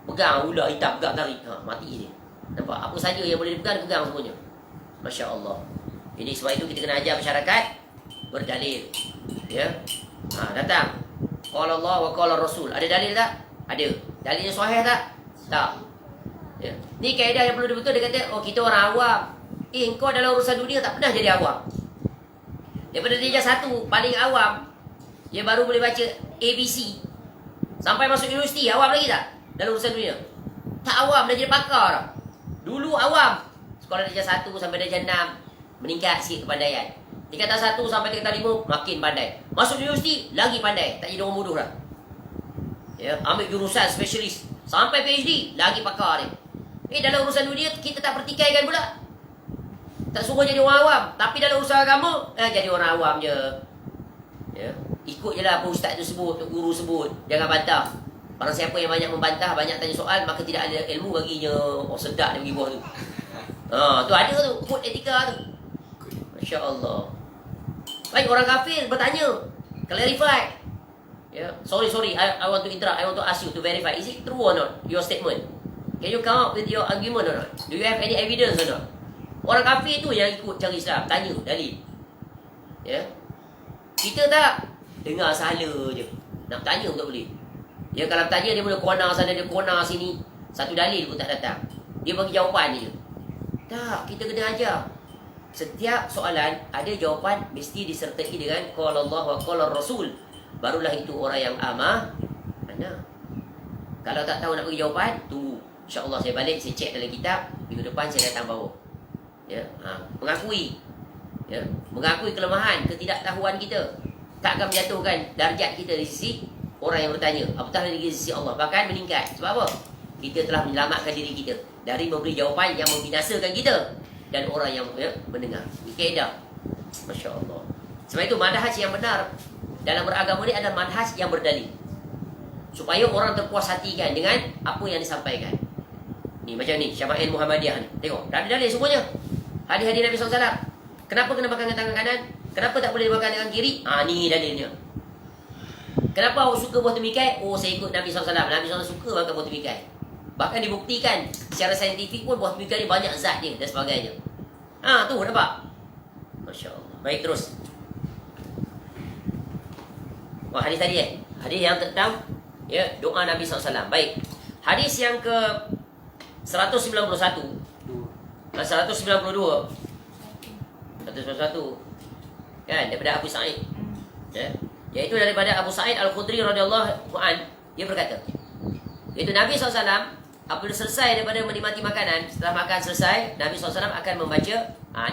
Pegang ular hitam, pegang tarik. Mati dia. Nampak? Apa saja yang boleh dipegang, pegang semuanya. Masya Allah. Jadi sebab itu kita kena ajar masyarakat berdalil. Ya. Datang. Qala Allah wa qala Rasul. Ada dalil tak? Ada. Dalilnya sahih tak? Tak. Ya. Ni kaedah yang perlu dibetul. Dia kata, kita orang awam. Kau dalam urusan dunia tak pernah jadi awam. Daripada darjah 1 paling awam, dia baru boleh baca ABC. Sampai masuk universiti, awam lagi tak? Dalam urusan dunia. Tak awam, dah jadi pakar dah. Dulu awam. Sekolah darjah 1 sampai darjah 6, meningkat sikit kepandaian. Tingkatan 1 sampai tingkatan 5, makin pandai. Masuk universiti, lagi pandai. Tak jadi orang bodoh dah. Ya, ambil jurusan spesialis. Sampai PhD, lagi pakar dia. Dalam urusan dunia, kita tak pertikaikan pula. Tak suruh jadi orang awam. Tapi dalam urusan agama, jadi orang awam je. Ya. Ikut je lah apa ustaz tu sebut, guru sebut. Jangan bantah. Barang siapa yang banyak membantah, banyak tanya soal, maka tidak ada ilmu baginya. Sedap dia pergi buah tu. Tu ada tu, kod etika tu. Masya Allah. Baik, orang kafir bertanya, clarify. Yeah. Sorry, I want to interrupt. I want to ask you to verify. Is it true or not, your statement? Can you come up with your argument or not? Do you have any evidence or not? Orang kafir tu yang ikut cara Islam, tanya dalil. Ya. Kita tak dengar sahala je. Nak tanya pun tak boleh. Ya, kalau tanya dia boleh corner sana, dia corner sini. Satu dalil pun tak datang. Dia bagi jawapan je. Tak, kita kena ajar. Setiap soalan ada jawapan mesti disertai dengan qala Allah wa qala Rasul. Barulah itu orang yang amanah. Kalau tak tahu nak bagi jawapan, tunggu. InsyaAllah saya balik, saya cek dalam kitab. Minggu depan saya datang bawa. Ya, mengakui. Ya, mengakui kelemahan, ketidaktahuan kita. Tak akan menjatuhkan darjat kita di sisi orang yang bertanya. Apatah di sisi Allah. Bahkan meningkat. Sebab apa? Kita telah menyelamatkan diri kita dari memberi jawapan yang membinasakan kita dan orang yang mendengar. Ini kaedah. Masya Allah. Sebab itu manhaj yang benar dalam beragama ni adalah manhaj yang berdalil. Supaya orang terpuas hatikan dengan apa yang disampaikan. Ni macam ni, Syama'il Muhammadiyah ni. Tengok, dah ada dalil semuanya. Hadis-hadis Nabi SAW. Kenapa kena makan dengan tangan kanan? Kenapa tak boleh makan dengan kiri? Ni dalilnya. Kenapa awak suka buah temikai? Oh, saya ikut Nabi SAW. Nabi SAW suka makan buah temikai. Bahkan dibuktikan secara saintifik pun buah temikai ni banyak zat dia dan sebagainya. Tu nampak? Masya Allah. Baik, terus. Hadis tadi hadis yang tentang doa Nabi SAW. Baik. Hadis yang ke 191, 192, 191 kan, daripada Abu Sa'id, iaitu daripada Abu Sa'id Al-Khudri radhiyallahu an, dia berkata, iaitu Nabi SAW apabila selesai daripada menikmati makanan, setelah makan selesai, Nabi SAW akan membaca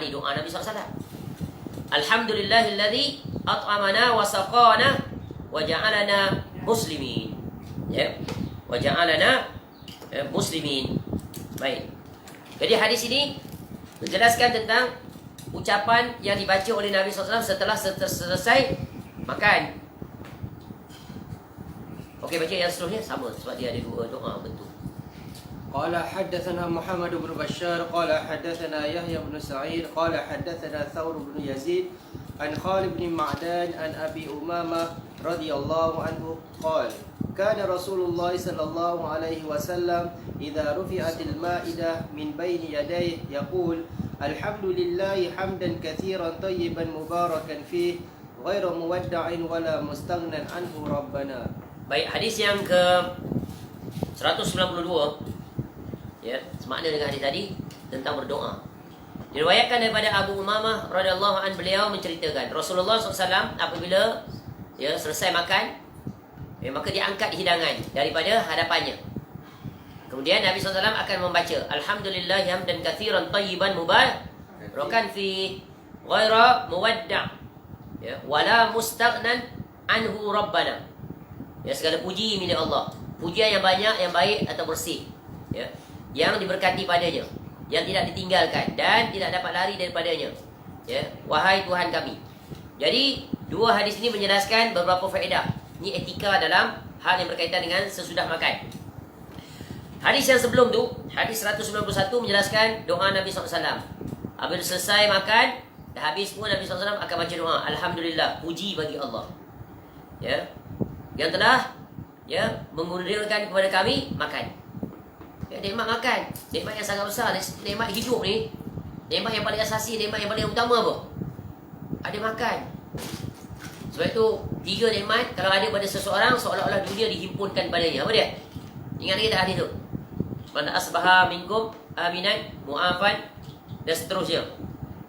ni doa Nabi SAW. Alhamdulillahilladzi at'amana wa saqana wa ja'alana muslimin. Wa ja'alana muslimin. Baik. Jadi hadis ini menjelaskan tentang ucapan yang dibaca oleh Nabi SAW setelah selesai makan. Okey, baca yang seterusnya sama sebab dia ada dua doa bentuk. قال حدثنا محمد بن بشار قال حدثنا يحيى بن سعيد قال حدثنا ثور بن يزيد عن خالد بن معدان عن أبي أمامة رضي الله عنه قال كان رسول الله صلى الله عليه وسلم إذا رفعت المائدة من بين يديه يقول الحمد لله حمدا كثيرا طيبا مباركا فيه غير مودع ولا مستغنى عنه ربنا. Baik, hadis yang ke 192 semakna dengan hadis tadi tentang berdoa. Diriwayatkan daripada Abu Umamah radhiyallahu an, beliau menceritakan Rasulullah SAW apabila selesai makan, maka dia angkat hidangan daripada hadapannya. Kemudian Nabi SAW akan membaca Alhamdulillah hamdan katsiran tayyiban mubarakan fi ghaira muwadda' wala mustaghnan anhu rabbana. Segala puji milik Allah, pujian yang banyak, yang baik atau bersih, yang diberkati padanya, yang tidak ditinggalkan dan tidak dapat lari daripadanya. Wahai Tuhan kami. Jadi dua hadis ini menjelaskan beberapa faedah. Ini etika dalam hal yang berkaitan dengan sesudah makan. Hadis yang sebelum tu, hadis 191 menjelaskan doa Nabi SAW. Apabila selesai makan, dah habis pun Nabi SAW akan baca doa Alhamdulillah, puji bagi Allah yang telah mengurniakan kepada kami makan. Nikmat makan, nikmat yang sangat besar, nikmat hidup ni, nikmat yang paling asasi, nikmat yang paling utama apa? Ada makan. Sebab itu 3 nikmat kalau ada pada seseorang, seolah-olah dunia dihimpunkan padanya. Apa dia? Ingat lagi tak hadis tu? Man asbaha minkum aminan mu'afan dan seterusnya.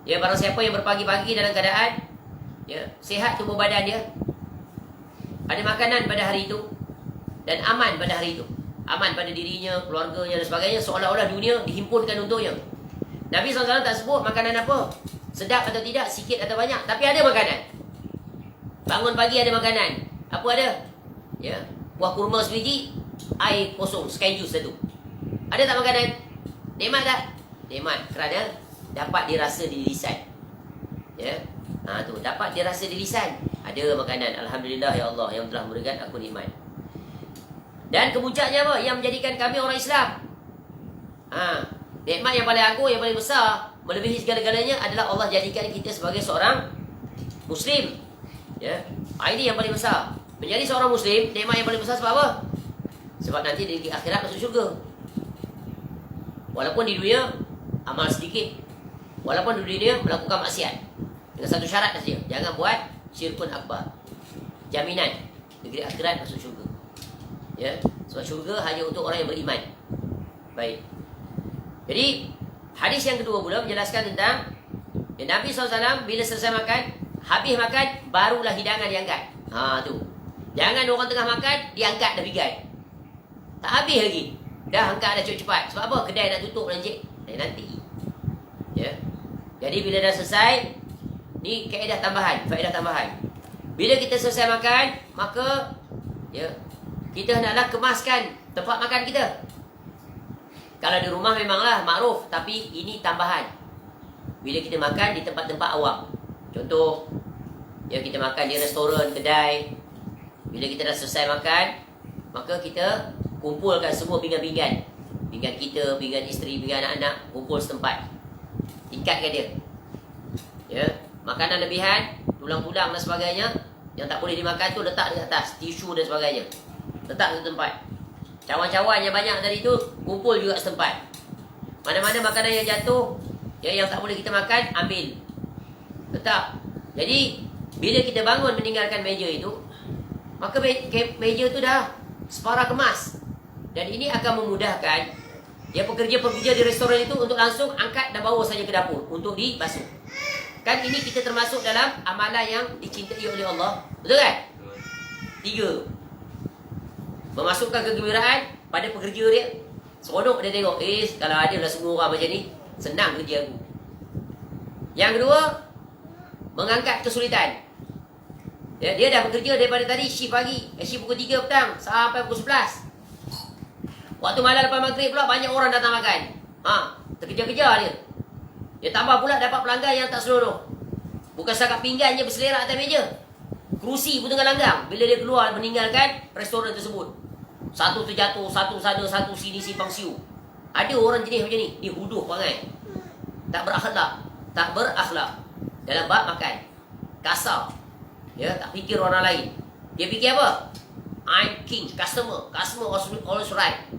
Barang siapa yang berpagi-pagi dalam keadaan sihat tubuh badan dia, ada makanan pada hari itu dan aman pada hari itu, aman pada dirinya, keluarganya dan sebagainya, seolah-olah dunia dihimpunkan untuknya. Nabi SAW tak sebut makanan apa, sedap atau tidak, sikit atau banyak, tapi ada makanan. Bangun pagi ada makanan. Apa ada? Buah kurma sebiji, air kosong, sky juice satu. Ada tak makanan? Nikmat tak? Nikmat kerana dapat dirasa di lisan. Tu dapat dirasa di lisan. Ada makanan. Alhamdulillah ya Allah yang telah memberikan aku nikmat. Dan kemuncaknya apa? Yang menjadikan kami orang Islam. Nikmat yang paling agung, yang paling besar, melebihi segala-galanya adalah Allah jadikan kita sebagai seorang Muslim. Ini yang paling besar. Menjadi seorang Muslim, nikmat yang paling besar sebab apa? Sebab nanti di akhirat masuk syurga. Walaupun di dunia amal sedikit, walaupun di dunia melakukan maksiat, dengan satu syarat saja, jangan buat syirkun akbar. Jaminan negeri akhirat masuk syurga. Sebab syurga hanya untuk orang yang beriman. Baik. Jadi hadis yang kedua pula menjelaskan tentang Nabi SAW bila selesai makan, habis makan, barulah hidangan diangkat. Tu. Jangan orang tengah makan, diangkat dah pigai. Tak habis lagi, dah angkat dah cepat-cepat. Sebab apa? Kedai nak tutup nanti. Nanti. Jadi bila dah selesai, ni faedah tambahan. Bila kita selesai makan, maka kita hendaklah kemaskan tempat makan kita. Kalau di rumah memanglah makruf, tapi ini tambahan. Bila kita makan di tempat-tempat awam, contoh kita makan di restoran, kedai. Bila kita dah selesai makan, maka kita kumpulkan semua pinggan-pinggan. Pinggan kita, pinggan isteri, pinggan anak-anak, kumpul setempat. Tingkatkan dia. Makanan lebihan, tulang-tulang dan sebagainya, Yang tak boleh dimakan tu letak di atas, tisu dan sebagainya. Letak di tempat. Cawan-cawan yang banyak tadi tu kumpul juga setempat. Mana-mana makanan yang jatuh, yang tak boleh kita makan, ambil. Letak. Jadi bila kita bangun meninggalkan meja itu, maka meja tu dah separa kemas. Dan ini akan memudahkan pekerja-pekerja di restoran itu untuk langsung angkat dan bawa saja ke dapur untuk dibasuh. Kan ini kita termasuk dalam amalan yang dicintai oleh Allah. Betul kan? 3. Memasukkan kegembiraan pada pekerja dia. Seronok dia tengok, kalau ada lah semua orang macam ni, senang kerja aku. Yang kedua, mengangkat kesulitan. Dia dah bekerja daripada tadi shift pagi, shift pukul 3 petang sampai pukul 11. Waktu malam lepas maghrib pula banyak orang datang makan. Terkejar-kejar dia. Dia tambah pula dapat pelanggan yang tak senonoh. Bukan setakat pinggannya berselerak atas meja, kerusi pun tengah langgang bila dia keluar meninggalkan restoran tersebut. Satu terjatuh, satu sana, satu sini, simpang siu. Ada orang jenis macam ni. Dia huduh perangai. Tak berakhlak. Tak berakhlak dalam bab makan. Kasar. Tak fikir orang lain. Dia fikir apa? I'm king, customer always right.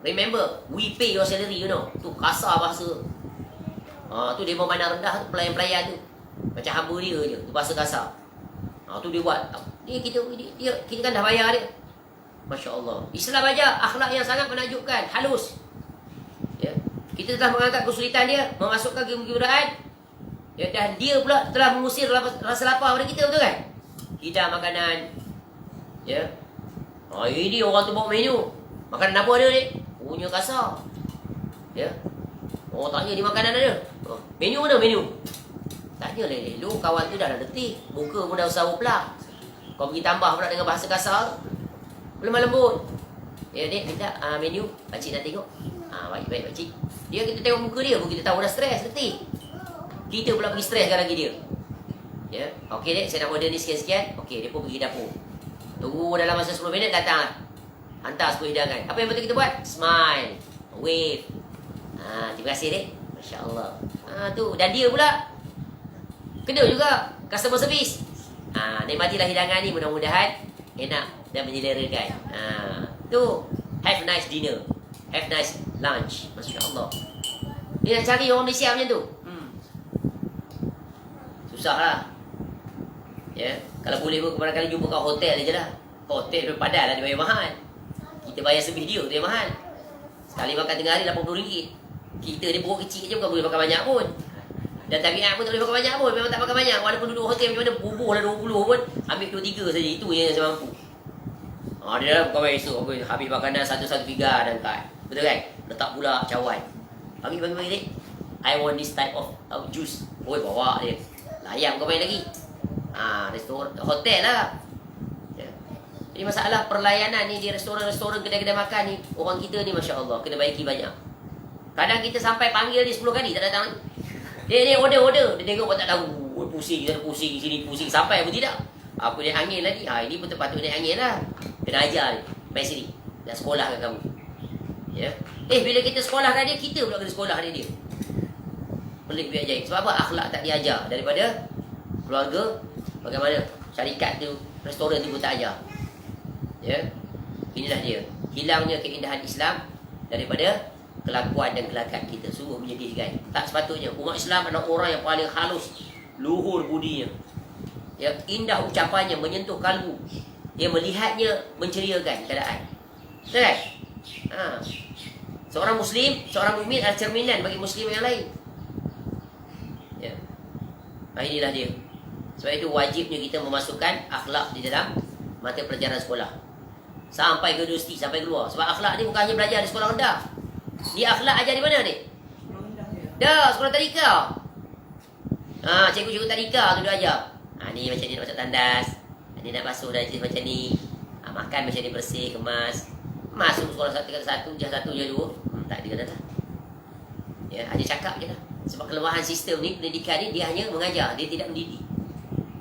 Remember, we pay your salary, you know. Tu kasar bahasa. Tu dia memandang rendah tu, pelayan-pelayan tu. Macam hamba dia je, tu bahasa kasar. Tu dia buat. Kita kan dah bayar dia. Masya Allah. Islam ajar akhlak yang sangat menakjubkan, halus. Kita telah mengangkat kesulitan dia, memasukkan kegembiraan. Dan dia pula telah mengusir rasa lapar pada kita, betul kan? Hidang makanan. Ini orang tu bawa menu. Makanan apa ada ni? Punya kasar. Orang tanya di makanan ada. Menu mana menu? Tanya lu kawan tu dah letih. Muka pun dah usaha pula. Kau pergi tambah pula dengan bahasa kasar. Belum lembut. Ni minta menu. Pakcik nak tengok. Baik pakcik. Kita tengok muka dia pun kita tahu dah stres, letih. Kita pula pergi streskan lagi dia. Okey dek, saya nak order ni sekian-sekian. Okey, dia pun pergi dapur. Tunggu dalam masa 10 minit datang. Hantar 10 hidangan. Apa yang betul kita buat? Smile. Wave. Terima kasih dek. Masya Allah. Tu. Dan dia pula kena juga customer service. Nikmatilah hidangan ni, mudah-mudahan enak dan menyelerakan. Tu. Have nice dinner. Have nice lunch. Masya Allah. Dia nak cari orang Malaysia macam tu. Susah lah. Kalau boleh pun kemarin-kali jumpa kat hotel je lah. Hotel lebih padat lah, dia bayar mahal. Kita bayar sevideo tu yang mahal. Sekali makan tengah hari RM80. Kita ni perut kecil je bukan boleh makan banyak pun. Dan tabiat pun tak boleh makan banyak pun. Memang tak makan banyak. Walaupun duduk hotel macam mana, bubuh lah 20 pun, ambil 2-3 saja. Itu yang saya mampu. Dia dah bukan esok habis makanan satu-satu piga dan angkat. Betul kan? Letak pula cawan. Bagi dek. I want this type of juice. Bawa dia. Layan kau main lagi. Restoran, hotel lah. Jadi masalah perlayanan ni di restoran-restoran, kedai-kedai makan ni, orang kita ni Masya Allah, kena baiki banyak. Kadang kita sampai panggil dia 10 kali tak datang. Dia order. Dia tengok pun tak tahu. Pusing sini pusing. Sampai pun tidak. Aku naik angin lagi. Ini pun terpatut naik angin lah. Kena ajar dia. Main sini. Nak sekolahkan kamu. Bila kita sekolahkan dia, kita pula kena sekolah dia. Pelik biar ajaib. Sebab apa? Akhlak tak diajar daripada keluarga. Bagaimana syarikat tu, restoran tu pun tak ajar. Inilah dia. Hilangnya keindahan Islam daripada kelakuan dan gelagat kita. Sungguh menyedihkan. Tak sepatutnya. Umat Islam adalah orang yang paling halus, luhur budinya. Indah ucapannya, menyentuh kalbu. Dia melihatnya menceriakan keadaan. Betul kan? Seorang Muslim, seorang mukmin adalah cerminan bagi Muslim yang lain. Inilah dia. Sebab itu wajibnya kita memasukkan akhlak di dalam mata pelajaran sekolah. Sampai ke universiti, sampai keluar. Sebab akhlak ni bukan hanya belajar di sekolah rendah. Dia akhlak ajar di mana ni? Dah, sekolah tadika. Cikgu-cikgu tadika tu dia ajar. Ni macam ni nak masuk tandas. Ni nak basuh dah macam ni. Makan macam ni bersih, kemas. Masuk sekolah satu, jah 1, jah 2. Tak ada dah. Hanya cakap je lah. Sebab kelemahan sistem ni, pendidikan ni, dia hanya mengajar, dia tidak mendidik.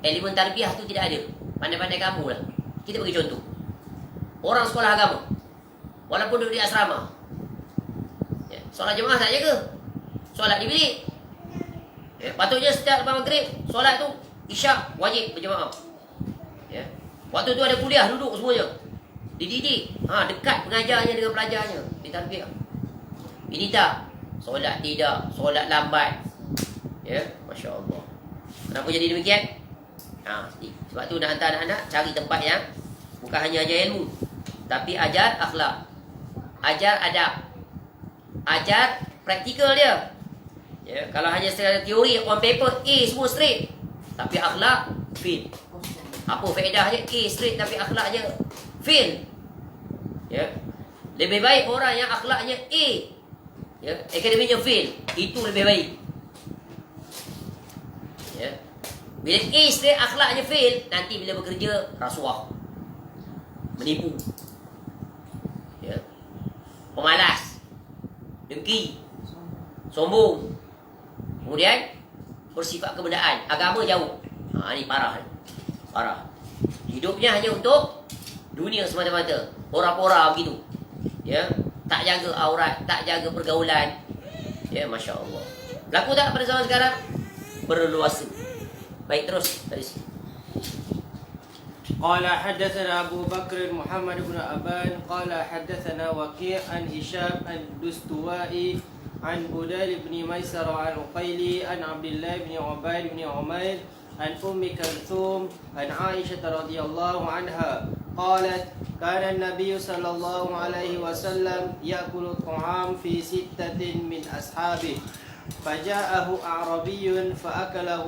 Elemen tarbiyah tu tidak ada. Pandai-pandai kamu lah. Kita bagi contoh. Orang sekolah agama, walaupun duduk di asrama, solat jemaah tak jaga. Solat di bilik. Patutnya setiap lepas maghrib, solat tu isyak wajib berjemaah. Waktu tu ada kuliah, duduk semuanya. Dididik. Dekat pengajarnya dengan pelajarnya. Ditarbiyah. Ini tak. Solat tidak. Solat lambat. Ya, Masya Allah. Kenapa jadi demikian? Sebab tu nak hantar anak-anak cari tempat yang bukan hanya ajar ilmu, tapi ajar akhlak, ajar adab, ajar praktikal dia. Ya, kalau hanya secara teori on paper A semua straight, tapi akhlak fail. Apa faedahnya A straight tapi akhlaknya fail? Ya. Lebih baik orang yang akhlaknya A, ya, akademinya fail, itu lebih baik. Ya. Bila A straight akhlaknya fail, nanti bila bekerja rasuah, menipu, ya, pemalas, dengki, sombong, kemudian bersifat kebendaan, agama jauh. Ini parah. Parah. Hidupnya hanya untuk dunia semata-mata. Pora-pora begitu. Ya, tak jaga aurat, tak jaga pergaulan. Ya, Masya Allah. Berlaku tak pada zaman sekarang? Berluasa. Baik, terus dari sini. قال حدثنا أبو بكر محمد بن أبان قال حدثنا وكيع عن هشام الدستوائي عن بديل بن ميسر عن عقيلي عن عبد الله بن عبيد بن عمير عن أم كلثوم عن عائشة رضي الله عنها قالت كان النبي صلى الله عليه وسلم يأكل الطعام في 6 من أصحابه فجاءه أعربي فأكله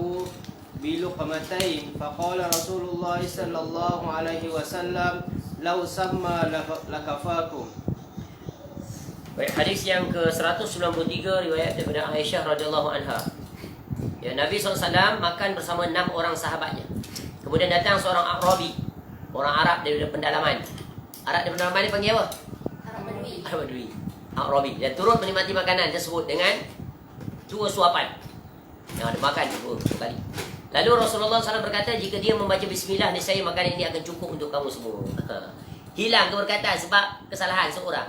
بلقمتين فقال رسول الله صلى الله عليه وسلم لو سمى لكفاكم. Baik, hadis yang ke-193 riwayat daripada Aisyah radhiyallahu anha. Ya, Nabi SAW makan bersama 6 orang sahabatnya. Kemudian datang seorang Arabi, orang Arab daripada pendalaman. Arab daripada pendalaman ni panggil apa? Arab Badui. Arabi. Dan turut menikmati makanan tersebut dengan 2 suapan. Yang ada makan 2 kali. Lalu Rasulullah SAW berkata, jika dia membaca bismillah, niscaya makanan ini akan cukup untuk kamu semua. Hilang keberkatan sebab kesalahan seorang.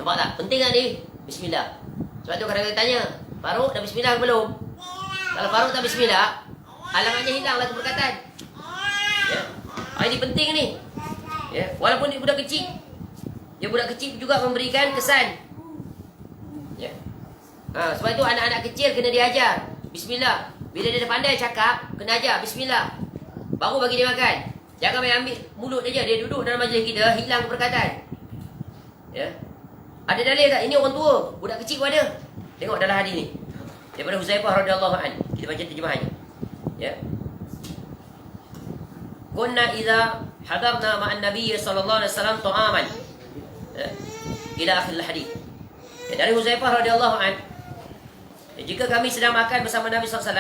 Nampak tak? Penting tak ni? Bismillah. Sebab tu kadang-kadang tanya, Faruk dah bismillah ke belum? Kalau Faruk tak bismillah, alamatnya hilanglah keberkatan. Ya. Ini penting ni. Ya. Walaupun dia budak kecil, dia budak kecil juga memberikan kesan. Ya. Sebab itu anak-anak kecil kena diajar bismillah. Bila dia dah pandai cakap, kena ajar bismillah, baru bagi dia makan. Jangan main ambil mulut dia je. Dia duduk dalam majlis kita, hilang keberkatan. Ya. Ada dalil tak? Ini orang tua, budak kecil pun ada. Tengok dalam hadis ni daripada Huzaifah radhiyallahu anhu. Kita baca terjemahannya. Ya. Kunna idza hadarna ma'an nabiy sallallahu alaihi wasallam ta'aman. Ya. Ila akhir hadis. Ya, dari Huzaifah radhiyallahu anhu, jika kami sedang makan bersama Nabi SAW,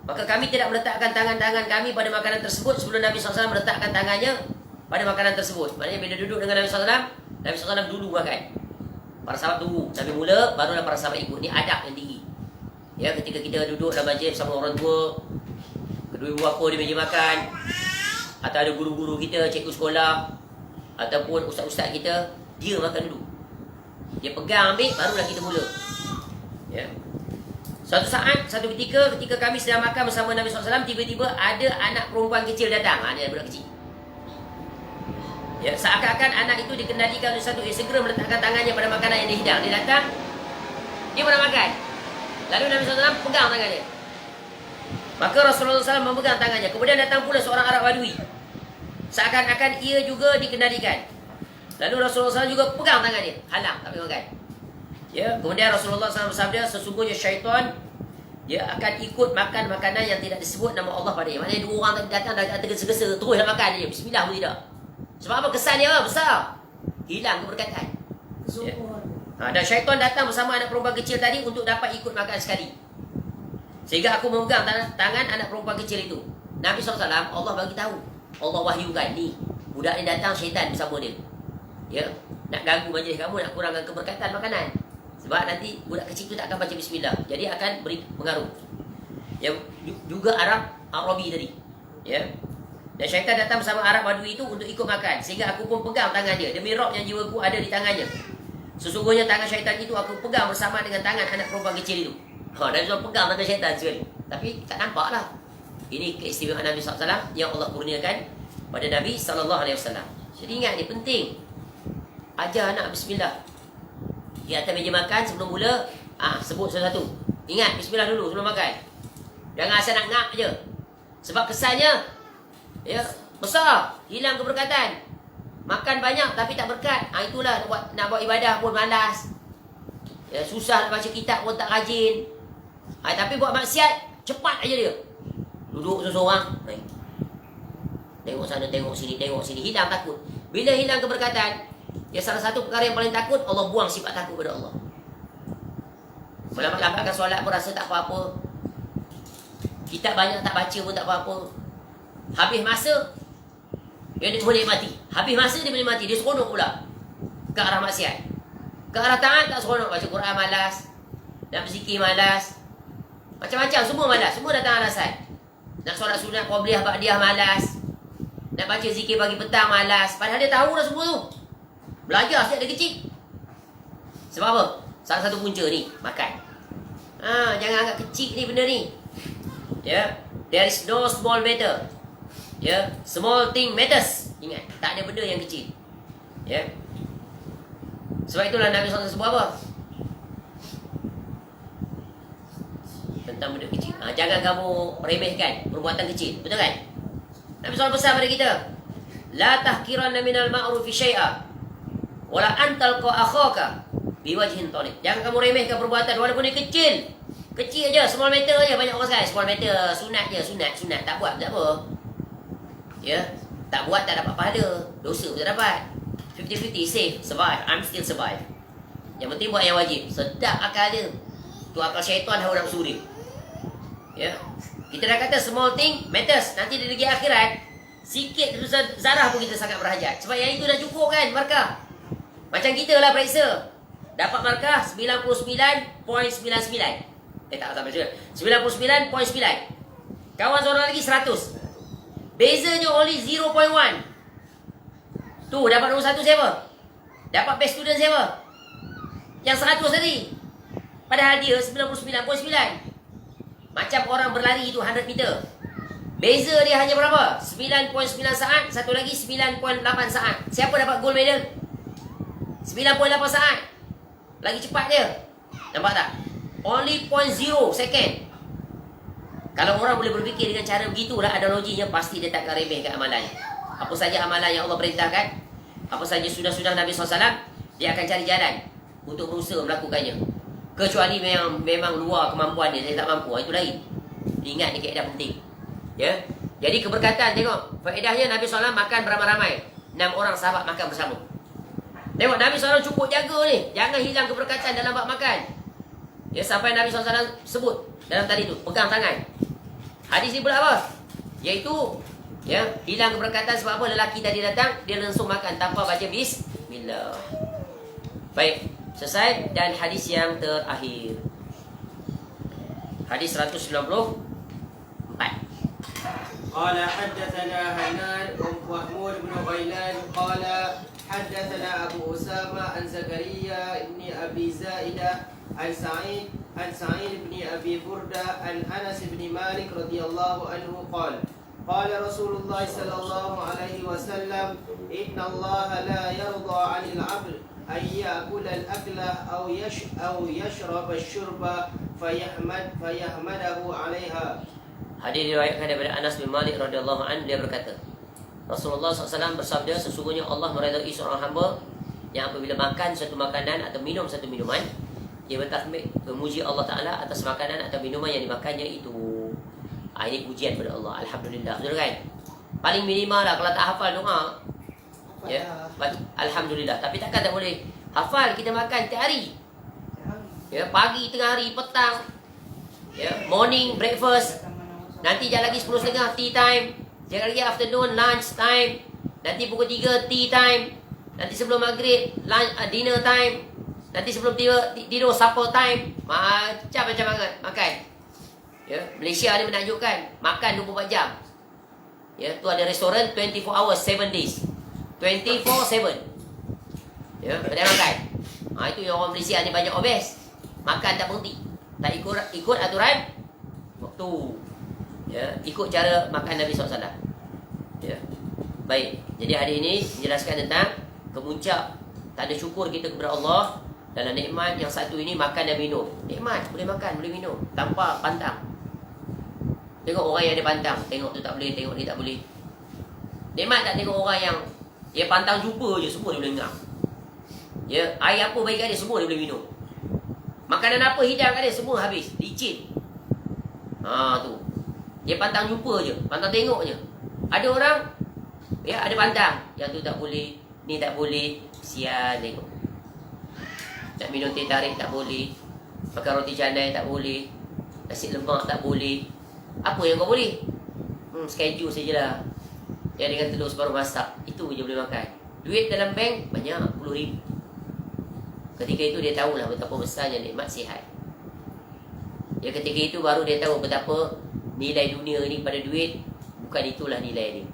maka kami tidak meletakkan tangan-tangan kami pada makanan tersebut sebelum Nabi SAW meletakkan tangannya pada makanan tersebut. Maknanya bila duduk dengan Nabi SAW, Nabi SAW dulu makan. Para sahabat tunggu sampai mula, barulah para sahabat ikut. Ini adab yang tinggi. Ya, ketika kita duduk dalam majlis bersama orang tua, kedua ibu bapa di meja makan, atau ada guru-guru kita, cikgu sekolah, ataupun ustaz-ustaz kita, dia makan dulu. Dia pegang ambil, barulah kita mula. Ya. Suatu saat, satu ketika kami sedang makan bersama Nabi SAW, tiba-tiba ada anak perempuan kecil datang. Dia budak kecil. Ya, seakan-akan anak itu dikendalikan oleh satu, segera meletakkan tangannya pada makanan yang dihidang. Dia datang, dia pernah makan. Lalu Nabi SAW pegang tangannya. Maka Rasulullah SAW memegang tangannya. Kemudian datang pula seorang Arab Badui. Seakan-akan ia juga dikendalikan. Lalu Rasulullah SAW juga pegang tangan dia. Halang, tak boleh makan. Ya, kemudian Rasulullah SAW bersabda, sesungguhnya syaitan dia akan ikut makan makanan yang tidak disebut nama Allah padanya. Maknanya 2 orang datang dah tergesa-gesa, terus nak makan dia. Bismillah pun tidak. Sebab apa? Kesan dia besar. Hilang keberkatan. Ya. Dan syaitan datang bersama anak perempuan kecil tadi untuk dapat ikut makan sekali. Sehingga aku memegang tangan anak perempuan kecil itu. Nabi SAW, Allah bagi tahu, Allah wahyukan ni, budak ni datang, syaitan bersama dia. Ya, nak ganggu majlis kamu, nak kurangkan keberkatan makanan. Sebab nanti budak kecil tu tak akan baca bismillah. Jadi akan beri pengaruh. Yang juga Arabi tadi. Ya. Dan syaitan datang bersama Arab Badui itu untuk ikut makan. Sehingga aku pun pegang tangan dia. Demi Rabb yang jiwaku ada di tangannya. Sesungguhnya tangan syaitan itu aku pegang bersama dengan tangan anak perempuan kecil itu. Dan dia pegang tangan syaitan sekali. Tapi tak nampak lah. Ini keistimewaan Nabi SAW yang Allah kurniakan pada Nabi SAW. Jadi ingat ni penting. Ajar anak bismillah. Di atas meja makan sebelum mula, sebut satu-satu. Ingat bismillah dulu sebelum makan. Jangan asal nak ngap je. Sebab kesannya ya besar, hilang keberkatan. Makan banyak tapi tak berkat. Itulah nak buat ibadah pun malas. Ya, susah nak baca kitab pun tak rajin. Tapi buat maksiat cepat aja dia. Duduk seorang, tengok sana, tengok sini, hilang takut. Bila hilang keberkatan, ya salah satu perkara yang paling takut, Allah buang sifat takut pada Allah. Melambat-lambatkan solat pun rasa tak apa-apa. Kitab banyak tak baca pun tak apa-apa. Habis masa, dia boleh mati. Habis masa dia boleh mati, dia seronok pula ke arah maksiat. Ke arah taat tak seronok, baca Quran malas, nak berzikir malas, macam-macam semua malas, semua datang alasan. Nak solat sunat, qabliyah, ba'diyah malas. Nak baca zikir pagi petang malas. Padahal dia tahu dah semua tu. Belajar sejak dia kecil. Sebab apa? Salah satu punca ni, makan. Jangan anggap kecil ni benda ni. Ya, there is no small matter. Ya, small thing matters. Ingat, tak ada benda yang kecil. Ya. Sebab itulah Nabi SAW sebut apa? Tentang benda kecil. Jangan kamu remehkan perbuatan kecil. Betul kan? Nabi SAW pesan pada kita, la tahkiranna minal ma'rufi syai'a wala antalqa akhaka biwajhin taliq. Jangan kamu remehkan perbuatan walaupun dia kecil. Kecil aja, small matter aja. Banyak orang sekarang small matter, sunat je, sunat tak buat tak apa. Ya, tak buat tak dapat pahala, dosa pun tak dapat. 50-50, safe, survive, I'm still survive. Yang penting buat yang wajib. Sedap akal dia. Tu akal syaitan orang suri. Ya. Kita dah kata small thing matters. Nanti di negeri akhirat, sikit zarah pun kita sangat berhajat. Sebab yang itu dah cukup kan markah. Macam kita lah periksa. Dapat markah 99.99. Tak sampai 99.9. Kawan seorang lagi 100. Bezanya only 0.1. Tu dapat nombor 1 siapa? Dapat best student siapa? Yang 100 tadi. Padahal dia 99.9. Macam orang berlari itu 100 meter. Beza dia hanya berapa? 9.9 saat. Satu lagi 9.8 saat. Siapa dapat gold medal? 9.8 saat. Lagi cepat dia. Nampak tak? Only 0.0 second. Kalau orang boleh berfikir dengan cara begitulah, ada loginya, pasti dia takkan remehkan amalan. Apa saja amalan yang Allah perintahkan, apa saja sunnah-sunnah Nabi SAW, dia akan cari jalan untuk berusaha melakukannya. Kecuali memang luar kemampuan dia, saya tak mampu, itu lain. Ingat ni kaedah penting. Ya. Jadi keberkatan, tengok faedahnya Nabi SAW makan beramai-ramai. 6 orang sahabat makan bersama. Tengok Nabi SAW cukup jaga ni, jangan hilang keberkatan dalam bab makan. Ya, sampai Nabi SAW sebut dalam tadi tu, pegang tangan. Hadis ni pula apa? Iaitu ya, hilang keberkatan sebab apa? Lelaki tadi datang, dia langsung makan tanpa baca bismillah. Baik, selesai. Dan hadis yang terakhir, hadis 194. قال حدثنا هنان ومحمود بن غيلان قال حدثنا أبو أسامة عن زكريا بن أبي زائدة عن سعيد بن أبي بردة عن أنس بن مالك رضي الله عنه قال قال رسول الله صلى الله عليه وسلم إن الله لا يرضى عن العبد أن يأكل الأكل أو يشرب الشرب فيحمده عليها. Hadis diriwayatkan daripada Anas bin Malik radhiyallahu anhu, dia berkata, Rasulullah SAW bersabda, sesungguhnya Allah meridai seorang hamba yang apabila makan satu makanan atau minum satu minuman, dia bertasbih memuji Allah Ta'ala atas makanan atau minuman yang dimakannya itu. Ini pujian pada Allah. Alhamdulillah. Betul kan? Paling minimal lah kalau tak hafal doa. Ya, Alhamdulillah. Tapi takkan tak boleh hafal. Kita makan tiap hari. Ya, pagi, tengah hari, petang. Ya, morning, breakfast. Nanti sekejap lagi 10.30 tea time. Sekejap lagi afternoon lunch time. Nanti pukul 3 tea time. Nanti sebelum maghrib dinner time. Nanti sebelum tidur supper time. Macam-macam makan. Ya, Malaysia ni menakjubkan, makan 24 jam. Ya, tu ada restoran 24 hours 7 days. 24/7. Ya, kedai makan. Itu yang orang Malaysia ni banyak obes. Makan tak berhenti. Tak ikut aturan waktu. Ya, ikut cara makan Nabi SAW. Ya. Baik. Jadi hari ini menjelaskan tentang kemuncak tanda syukur kita kepada Allah dalam nikmat yang satu ini, makan dan minum. Nikmat, boleh makan, boleh minum tanpa pantang. Tengok orang yang ada pantang, tengok tu tak boleh, tengok ni tak boleh. Nikmat tak tengok orang yang dia pantang jumpa je, semua dia boleh ngam. Ya, air apa baik kat dia, semua dia boleh minum. Makanan apa hidang kat dia, semua habis, licin. Tu. Dia pantang jumpa je, pantang tengok je. Ada orang ya ada pantang, yang tu tak boleh, ni tak boleh, sial tengok. Nak minum teh tarik tak boleh, makan roti canai tak boleh, nasi lemak tak boleh. Apa yang kau boleh? Schedule sajalah. Yang dengan telur separuh masak, itu je boleh makan. Duit dalam bank banyak, 10,000. Ketika itu dia tahulah betapa besarnya nikmat sihat. Ya, ketika itu baru dia tahu betapa nilai dunia ni pada duit, bukan itulah nilai dia.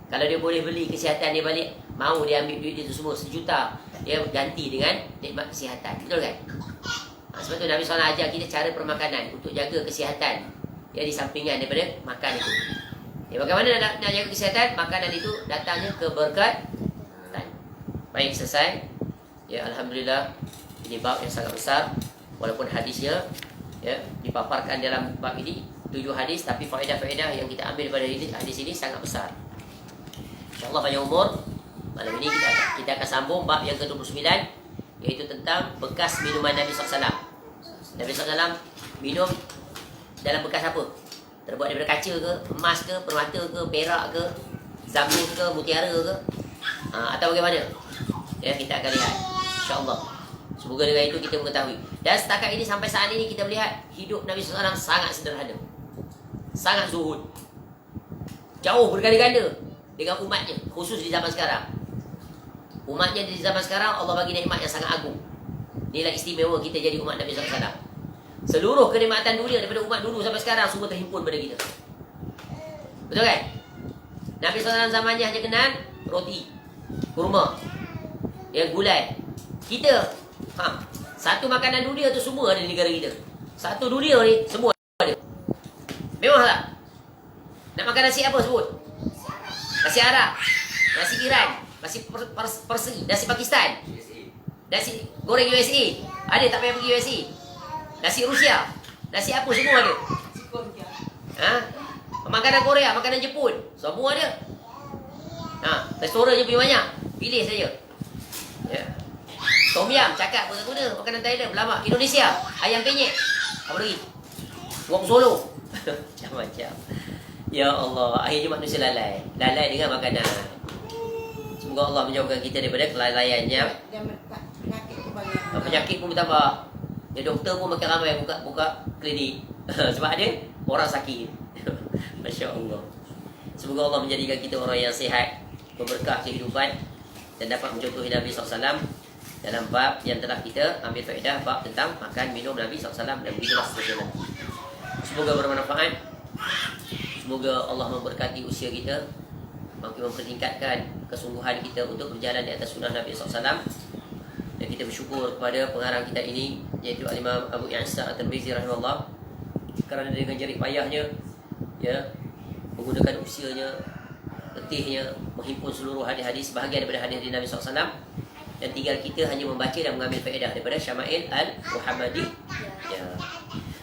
Kalau dia boleh beli kesihatan dia balik, mau dia ambil duit itu semua 1 juta, dia ganti dengan nikmat kesihatan. Betul kan? Sebab tu Nabi SAW ajar kita cara permakanan untuk jaga kesihatan. Ya, di sampingan daripada makan itu. Ya, bagaimana nak jaga kesihatan? Makanan itu datangnya keberkatan. Baik, selesai. Ya, Alhamdulillah. Ini bab yang sangat besar. Walaupun hadisnya ya dipaparkan dalam bab ini 7 hadis, tapi faedah-faedah yang kita ambil daripada hadis ini sangat besar. InsyaAllah panjang umur. Malam ini kita akan sambung bab yang ke-29, iaitu tentang bekas minuman Nabi SAW. Nabi SAW minum dalam bekas apa? Terbuat daripada kaca ke, emas ke, permata ke, perak ke, zamin ke, mutiara ke, atau bagaimana? Ya, kita akan lihat InsyaAllah. Semoga dengan itu kita mengetahui. Dan setakat ini, sampai saat ini kita melihat hidup Nabi SAW sangat sederhana, sangat zuhud, jauh berganda-ganda dengan umatnya, khusus di zaman sekarang. Umatnya di zaman sekarang Allah bagi nikmat yang sangat agung. Inilah istimewa kita jadi umat Nabi SAW. Seluruh kenikmatan dunia daripada umat dulu sampai sekarang semua terhimpun pada kita. Betul kan? Nabi SAW zamannya hanya kenal roti, kurma, yang gulai. Kita satu makanan dunia tu semua ada di negara kita. Satu dunia ni semua ada. Memang tak? Nak makan nasi apa sebut? Nasi Arab, nasi Iran, nasi Persi, nasi Pakistan, nasi goreng USA. Ada tak payah pergi USA? Nasi Rusia, nasi apa semua ada. Makanan Korea, makanan Jepun, semua ada. Restoran je punya banyak. Pilih saja. Ya. Tom yam, cakap pun tak guna. Makanan Thailand, berlama. Indonesia, ayam penyet. Apa lagi? Wong Solo. Macam-macam. Ya Allah, akhirnya manusia lalai. Lalai dengan makanan. Semoga Allah menjauhkan kita daripada kelalaiannya. Penyakit pun bertambah. Ya, doktor pun makin ramai buka klinik. Sebab ada orang sakit. Masya Allah. Semoga Allah menjadikan kita orang yang sihat, berberkah kehidupan, dan dapat mencontohi Nabi SAW dalam bab yang telah kita ambil faedah, bab tentang makan minum Nabi SAW, dan begitulah seterusnya. Semoga bermanfaat. Semoga Allah memberkati usia kita, makin mempertingkatkan kesungguhan kita untuk berjalan di atas sunnah Nabi SAW. Dan kita bersyukur kepada pengarang kita ini, iaitu Al-Imam Abu Ya'sa At-Tirmizi rahimahullah, kerana dengan jerih payahnya, ya, menggunakan usianya, letihnya, menghimpun seluruh hadis-hadis, bahagian daripada hadis-hadis Nabi SAW, dan tinggal kita hanya membaca dan mengambil faedah daripada Syama'il Al-Muhammadi. Ya.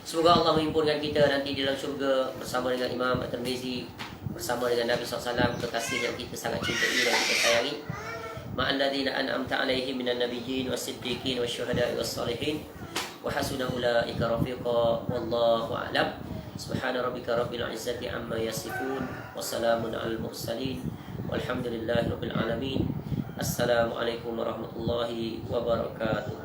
Semoga Allah menghimpunkan kita nanti di dalam syurga bersama dengan Imam At-Tirmizi, bersama dengan Nabi SAW, kekasih yang kita sangat cintai dan kita sayangi. Ma'alladzina an'amta alaihim minan nabiyyin was-siddiqin wasyuhada'i was-salihin wa hasuna ulaika rafiqa. Wallahu a'lam. Subhana rabbika rabbil izzati amma yasifun wa salamun alal mursalin walhamdulillahi rabbil alamin. Assalamualaikum warahmatullahi wabarakatuh.